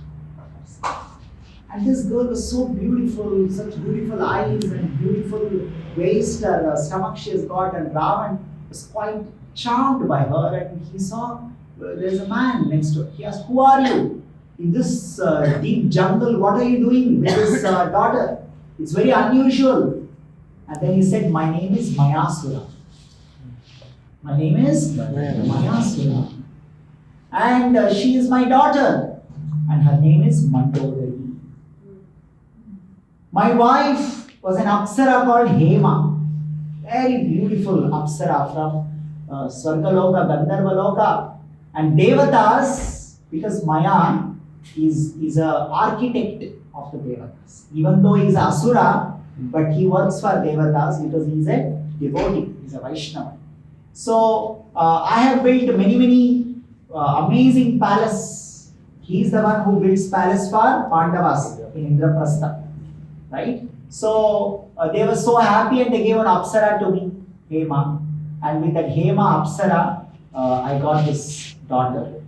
And this girl was so beautiful, such beautiful eyes and beautiful waist, stomach she has got, and Ravan was quite charmed by her and he saw there's a man next to her. He asked, who are you? In this deep jungle, what are you doing with this daughter? It's very unusual. And then he said, my name is Mayasura. My name is Mayasura. And she is my daughter. And her name is Mandodari. My wife was an Apsara called Hema. Very beautiful Apsara from Swargaloka, Gandharvaloka. And Devatas, because Maya is an architect of the Devatas. Even though he is Asura, but he works for Devatas because he is a devotee, he is a Vaishnava. So I have built many amazing palace. He is the one who builds palace for Pandavas in Indraprastha, right? So they were so happy and they gave an Apsara to me, Hema. And with that Hema Apsara, I got this daughter,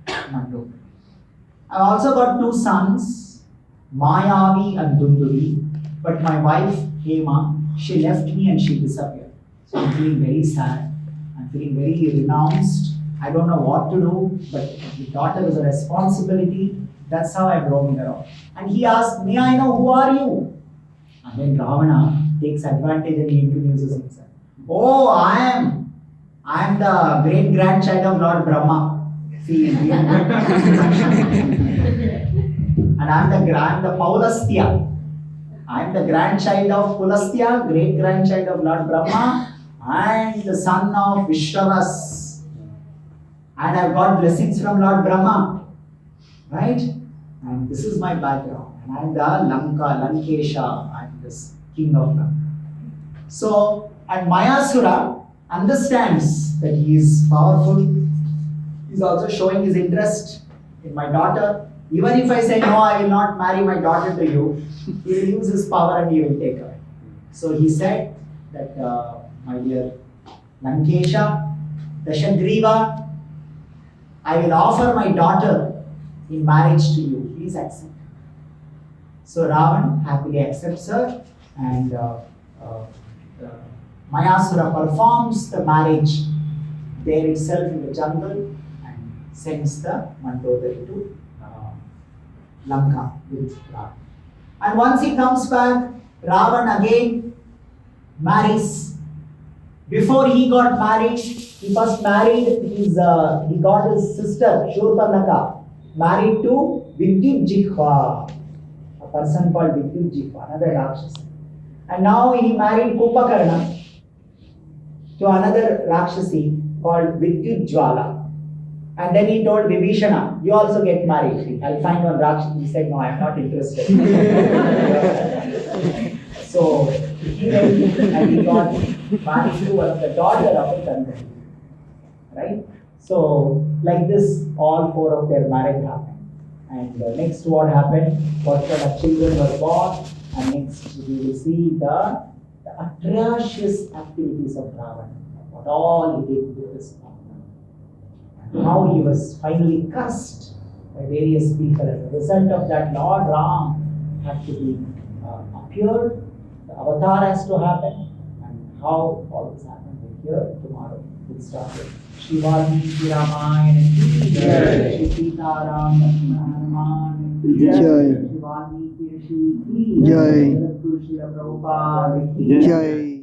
Nandu. I've also got two sons, Mayavi and Dunduri. But my wife, Hema, she left me and she disappeared. So I'm feeling very sad. I'm feeling very renounced. I don't know what to do, but the daughter is a responsibility. That's how I'm roaming around. And he asked, may I know who are you? And then Ravana takes advantage and he introduces himself. Oh, I am the great grandchild of Lord Brahma. See, And I'm the Paulastya. I'm the grandchild of Pulastya, great grandchild of Lord Brahma, and the son of Vishravas. And I've got blessings from Lord Brahma. Right? And this is my background. And I'm the Lankesha. I'm this king of Lanka. So, and Mayasura understands that he is powerful. He's also showing his interest in my daughter. Even if I say, no, I will not marry my daughter to you, he will use his power and he will take her. So he said that, my dear Lankesha, Dashagriva, I will offer my daughter in marriage to you. Please accept. So Ravan happily accepts her, and Mayasura performs the marriage there itself in the jungle and sends the Mandodari to Lanka with Ravan. And once he comes back, Ravan again marries. Before he got married, he first married he got his sister Shurpanaka married to Vidyutjihva, a person called Vidyutjihva, another Rakshasa. And now he married Kumpakarna to another Rakshasi called Vidyutjvala. And then he told Vibhishana, you also get married. I'll find one Rakshasi. He said, no, I'm not interested. So he went and he got married to one of the daughter of a Gandharva. Right? So like this, all four of their marriage happened. And next what happened, what kind of children were born, and next we will see the atrocious activities of Ravana, what all he did with his partner, and how he was finally cursed by various people. As a result of that, Lord Ram had to be appeared, the avatar has to happen, and how all this happened will hear tomorrow. We'll start with Valmiki Ramayan, Shri Sita Ram Hanuman, Valmiki Rishi, Jai Prabhupada, Jai.